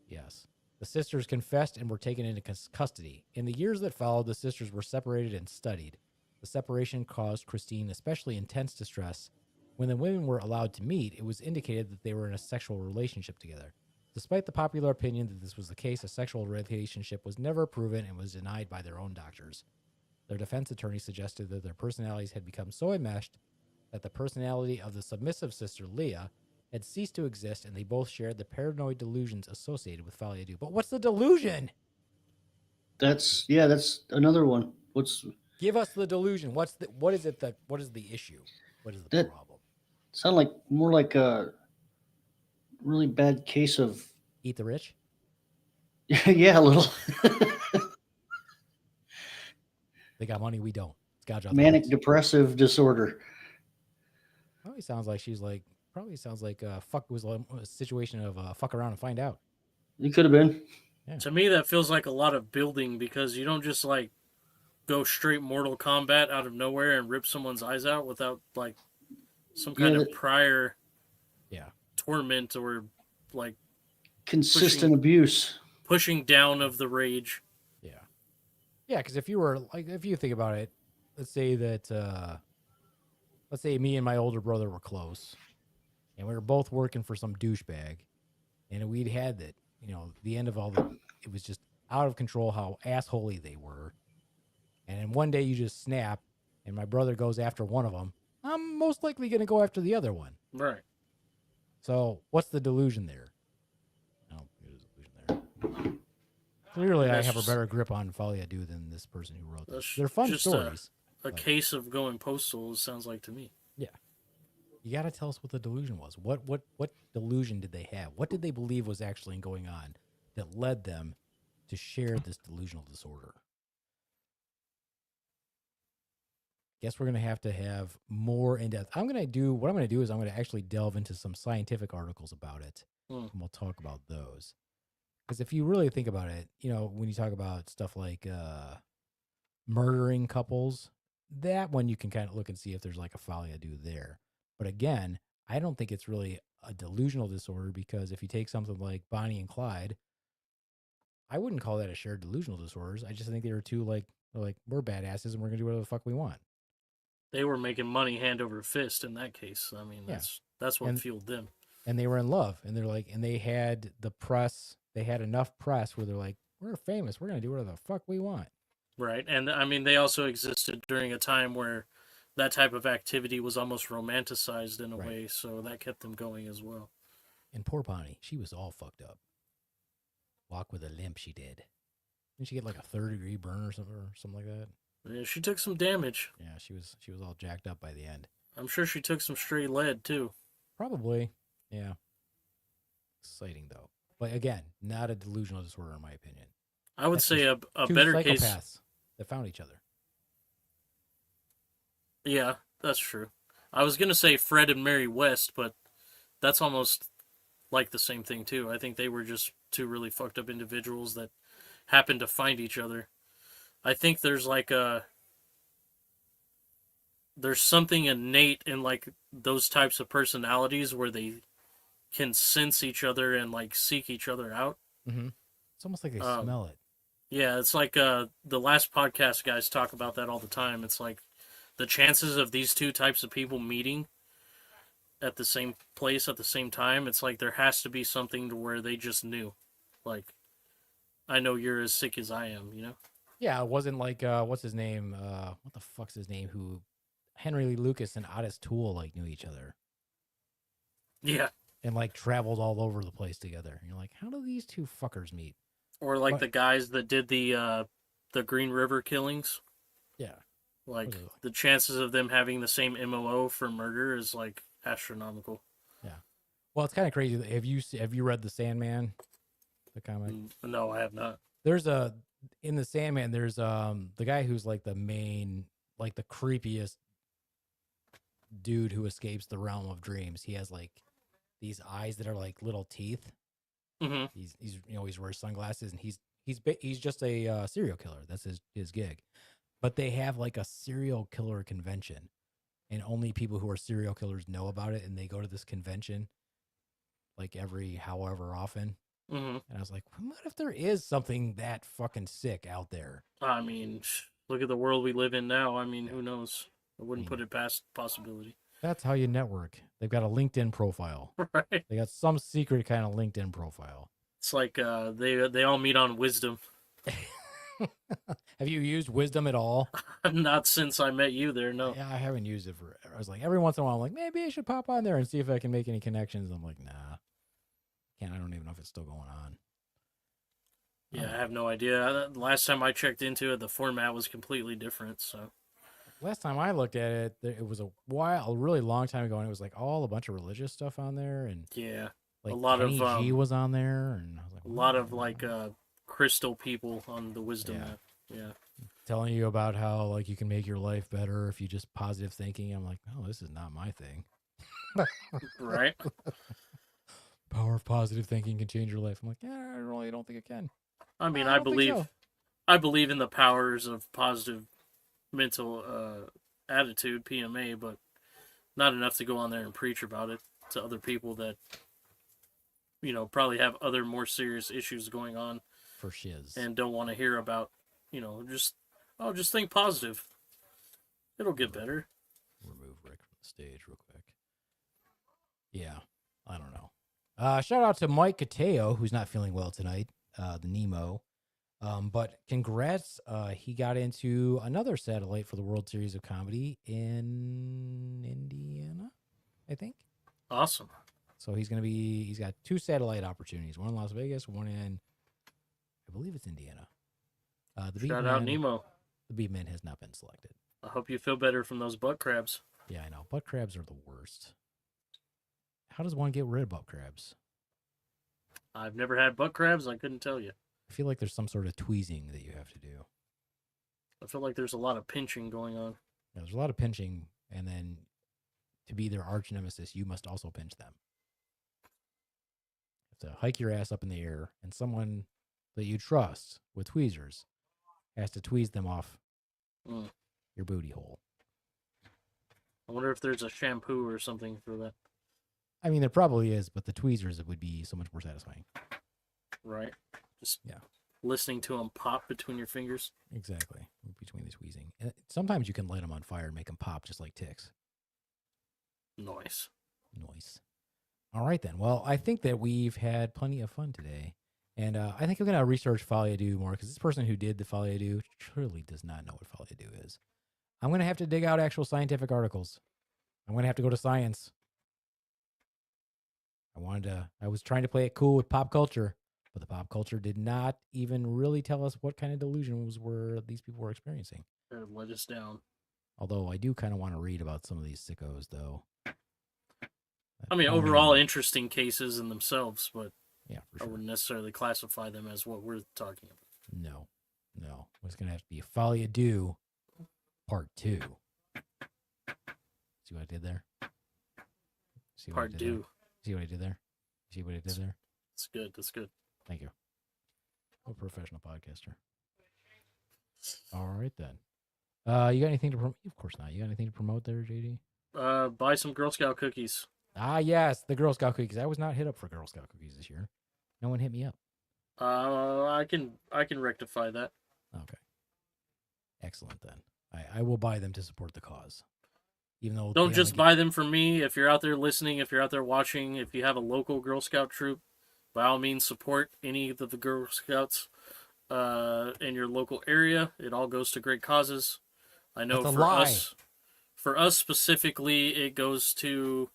Yes. The sisters confessed and were taken into custody. In the years that followed, the sisters were separated and studied. The separation caused Christine especially intense distress. When the women were allowed to meet, it was indicated that they were in a sexual relationship together. Despite the popular opinion that this was the case, a sexual relationship was never proven and was denied by their own doctors. Their defense attorney suggested that their personalities had become so enmeshed that the personality of the submissive sister, Leah, had ceased to exist, and they both shared the paranoid delusions associated with folie à deux. But what's the delusion? That's another one. Give us the delusion. What is the issue? What is the That- problem? Sound like more like a really bad case of Eat the rich? yeah, a little They got money, we don't. It's gouge out the manic rich. depressive disorder. Probably sounds like fuck was a situation of fuck around and find out. It could have been. To me, that feels like a lot of building because you don't just like go straight Mortal Kombat out of nowhere and rip someone's eyes out without like some kind of prior torment or like Consistent abuse. pushing down of the rage. Yeah, because if you think about it, let's say me and my older brother were close, and we were both working for some douchebag, and we'd had that, the end of it was just out of control how assholey they were. And then one day you just snap, and my brother goes after one of them. I'm most likely going to go after the other one. Right. So what's the delusion there? No, there's a delusion there. Clearly, I have a better grip on folie à deux than this person who wrote this. They're fun just stories. A case of going postal, sounds like to me. Yeah. You got to tell us what the delusion was. What delusion did they have? What did they believe was actually going on that led them to share this delusional disorder? Guess we're going to have more in depth. What I'm going to do is I'm going to actually delve into some scientific articles about it, and we'll talk about those. Because if you really think about it, when you talk about stuff like murdering couples, that one you can kind of look and see if there's like a folie à deux there. But again, I don't think it's really a delusional disorder, because if you take something like Bonnie and Clyde, I wouldn't call that a shared delusional disorders. I just think they were two we're badasses and we're gonna do whatever the fuck we want. They were making money hand over fist in that case. I mean, that's what fueled them. And they were in love, and and they had the press. They had enough press where they're like, we're famous. We're going to do whatever the fuck we want. Right. And I mean, they also existed during a time where that type of activity was almost romanticized in a way. So that kept them going as well. And poor Bonnie, she was all fucked up. Walk with a limp, she did. Didn't she get like a 3rd-degree burn or something like that? Yeah, she took some damage. Yeah, she was all jacked up by the end. I'm sure she took some stray lead too. Probably. Yeah. Exciting though. But again, not a delusional disorder in my opinion. I would That's say just a two better psychopaths case. that found each other. Yeah, that's true. I was gonna say Fred and Mary West, but that's almost like the same thing too. I think they were just two really fucked up individuals that happened to find each other. I think there's something innate in like those types of personalities where they can sense each other and like seek each other out. Mm-hmm. It's almost like they Um, smell it. Yeah, it's like the last podcast guys talk about that all the time. It's like the chances of these two types of people meeting at the same place at the same time, it's like there has to be something to where they just knew. Like, I know you're as sick as I am, you know? Yeah, it wasn't like what's his name? What the fuck's his name? Who Henry Lee Lucas and Otis Toole like knew each other Yeah. and like traveled all over the place together. And you're like, how do these two fuckers meet? Or like What? the guys that did the Green River killings. Yeah. Like, Okay. the chances of them having the same MOO for murder is like astronomical. Well, it's kind of crazy. Have you read The Sandman, the comic? No, I have not. There's in The Sandman. There's the guy who's like the main, like the creepiest dude who escapes the realm of dreams. He has like these eyes that are like little teeth. Hmm. He's he wears sunglasses and he's just a serial killer. That's his gig. But they have like a serial killer convention, and only people who are serial killers know about it. And they go to this convention like every however often. Hmm. And I was like, what if there is something that fucking sick out there? I mean, look at the world we live in now. I mean, who knows? I wouldn't I mean, put it past possibility. That's how you network. They've got a LinkedIn profile. Right? They got some secret kind of LinkedIn profile. It's like they all meet on Wisdom. Have you used Wisdom at all? Not since I met you there, no. Yeah, I haven't used it for. I was like, every once in a while, I'm like, maybe I should pop on there and see if I can make any connections. I'm like, nah, can't. I don't even know if it's still going on. Yeah, I have no idea. Last time I checked into it, the format was completely different. So Last time I looked at it, it was a really long time ago, and it was like all a bunch of religious stuff on there, and yeah, like a lot Kenny of G was on there, and I was like, a lot of like crystal people on the Wisdom Yeah. app. Yeah, telling you about how like you can make your life better if you just positive thinking. I'm like, oh, this is not my thing. right. Power of positive thinking can change your life. I'm like, yeah, I really don't think it can. I mean, I don't think so. I believe in the powers of positive mental attitude, PMA, but not enough to go on there and preach about it to other people that probably have other more serious issues going on For shiz. and don't want to hear about, just think positive. It'll get better. Remove Rick from the stage real quick. Yeah, I don't know. Shout out to Mike Cateo, who's not feeling well tonight, the Nemo. But congrats, he got into another satellite for the World Series of Comedy in Indiana, I think. Awesome. So he's got 2 satellite opportunities, one in Las Vegas, one in, I believe it's Indiana. Shout out Nemo. The Beat Man has not been selected. I hope you feel better from those butt crabs. Yeah, I know. Butt crabs are the worst. How does one get rid of butt crabs? I've never had butt crabs. I couldn't tell you. I feel like there's some sort of tweezing that you have to do. I feel like there's a lot of pinching going on. Yeah, there's a lot of pinching, and then to be their arch nemesis, you must also pinch them. You have to hike your ass up in the air, and someone that you trust with tweezers has to tweeze them off your booty hole. I wonder if there's a shampoo or something for that. I mean, there probably is, but the tweezers would be so much more satisfying. Right? Just Yeah. listening to them pop between your fingers. Exactly. Between the tweezing. And sometimes you can light them on fire and make them pop just like ticks. Nice. Nice. All right, then. Well, I think that we've had plenty of fun today. And I think I'm going to research folie à deux more because this person who did the folie à deux surely does not know what folie à deux is. I'm going to have to dig out actual scientific articles. I'm going to have to go to science. I was trying to play it cool with pop culture, but the pop culture did not even really tell us what kind of delusions were these people were experiencing. It let us down. Although I do kind of want to read about some of these sickos, though. I mean, overall interesting cases in themselves, but Yeah, for I sure. wouldn't necessarily classify them as what we're talking about. No. It's gonna have to be Follow You Do Part 2. See what I did there? See what I Part did there? 2. See what I did there? See what I did there? That's good. That's good. Thank you. I'm a professional podcaster. All right then. You got anything to promote? Of course not. You got anything to promote there, JD? Buy some Girl Scout cookies. Ah, yes, the Girl Scout cookies. I was not hit up for Girl Scout cookies this year. No one hit me up. I can rectify that. Okay. Excellent then. I will buy them to support the cause. Even though Don't they just only buy them from me. If you're out there listening, if you're out there watching, if you have a local Girl Scout troop, by all means support any of the Girl Scouts in your local area. It all goes to great causes. I know That's a for lie. for us specifically, it goes to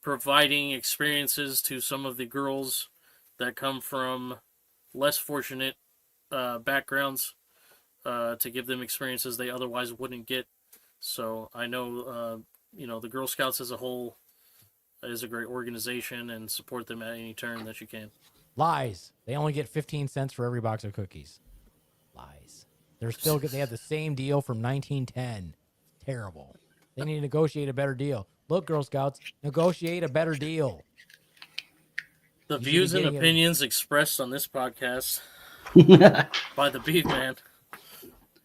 providing experiences to some of the girls that come from less fortunate backgrounds to give them experiences they otherwise wouldn't get. So I know, the Girl Scouts as a whole is a great organization, and support them at any turn that you can. Lies. They only get 15 cents for every box of cookies. Lies. They have the same deal from 1910. Terrible. They need to negotiate a better deal. Look, Girl Scouts, negotiate a better deal. The You should be views and getting it. opinions expressed on this podcast by the Beef Man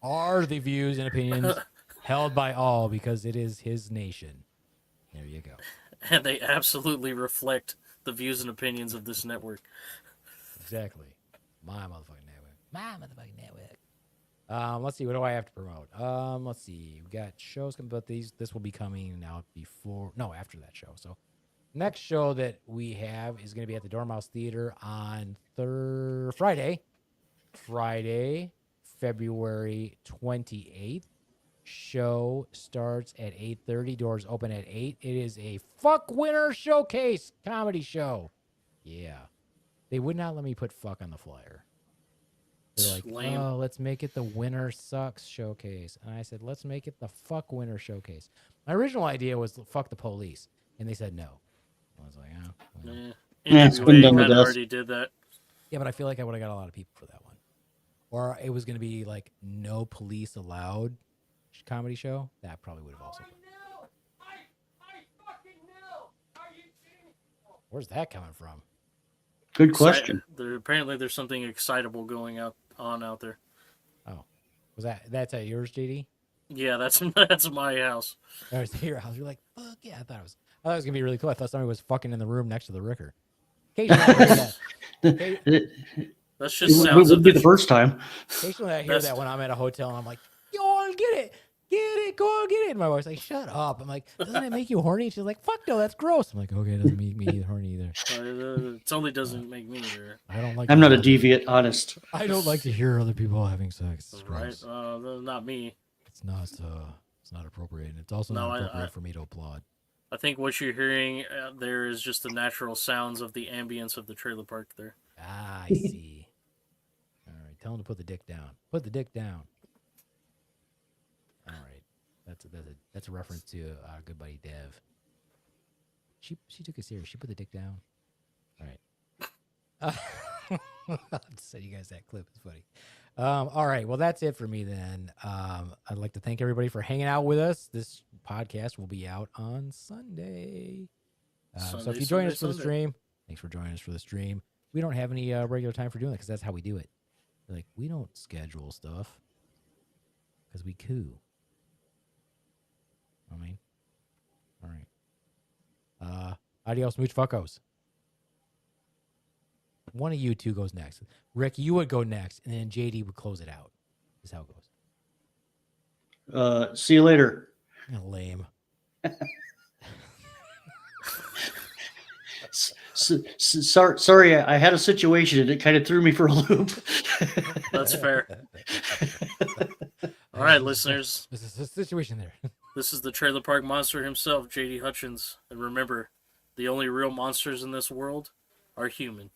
Are the views and opinions held by all because it is his nation. There you go. and they absolutely reflect the views and opinions of this network. Exactly. My motherfucking network. Let's see. What do I have to promote? Let's see. We got shows coming, but this will be coming out after that show. So next show that we have is going to be at the Dormouse Theater on Friday, February 28th. Show starts at 8:30. Doors open at 8. It is a fuck winner showcase comedy show. Yeah. They would not let me put fuck on the flyer. They're like, Lame. oh, let's make it the winner sucks showcase. And I said, let's make it the fuck winner showcase. My original idea was fuck the police. And they said no. I was like, well. it's been NWA done with kind of us. already did that. Yeah, but I feel like I would have got a lot of people for that one. Or it was going to be like no police allowed comedy show. That probably would have also. Where's that coming from? Good question. Apparently, there's something excitable going on out there. Oh, that's at yours, JD? Yeah, that's my house. That was your house. You're like, fuck yeah! I thought it was gonna be really cool. I thought somebody was fucking in the room next to the Ricker. Occasionally, I hear that. That's just It sounds would of be the the first time. Occasionally, I hear that when I'm at a hotel and I'm like, "Go on, get it, go on, get it." And my wife's like, "Shut up!" I'm like, "Doesn't it make you horny?" She's like, "Fuck no, that's gross." I'm like, "Okay, it doesn't make me horny either." It totally doesn't make me either. I don't like. I'm not a deviant, honest. I don't like to hear other people having sex. It's Right? gross. Not me. It's not appropriate. And it's also No, not appropriate for me to applaud. I think what you're hearing there is just the natural sounds of the ambience of the trailer park there. Ah, I see. All right, tell him to put the dick down. Put the dick down. All right, that's a reference to our good buddy Dev. She took it serious. She put the dick down. All right. I'll just send you guys that clip. It's funny. All right. Well, that's it for me then. I'd like to thank everybody for hanging out with us. This podcast will be out on Sunday. So if you join us for the stream, thanks for joining us for the stream. We don't have any regular time for doing that because that's how we do it. Like, we don't schedule stuff because we cool. I mean, all right. Adios, mooch fuckos. One of you two goes next. Rick, you would go next, and then JD would close it out. Is how it goes. See you later. Lame. Sorry, I had a situation and it kind of threw me for a loop. That's fair. All right, listeners. This is a situation there. This is the trailer park monster himself, JD Hutchins. And remember, the only real monsters in this world are human.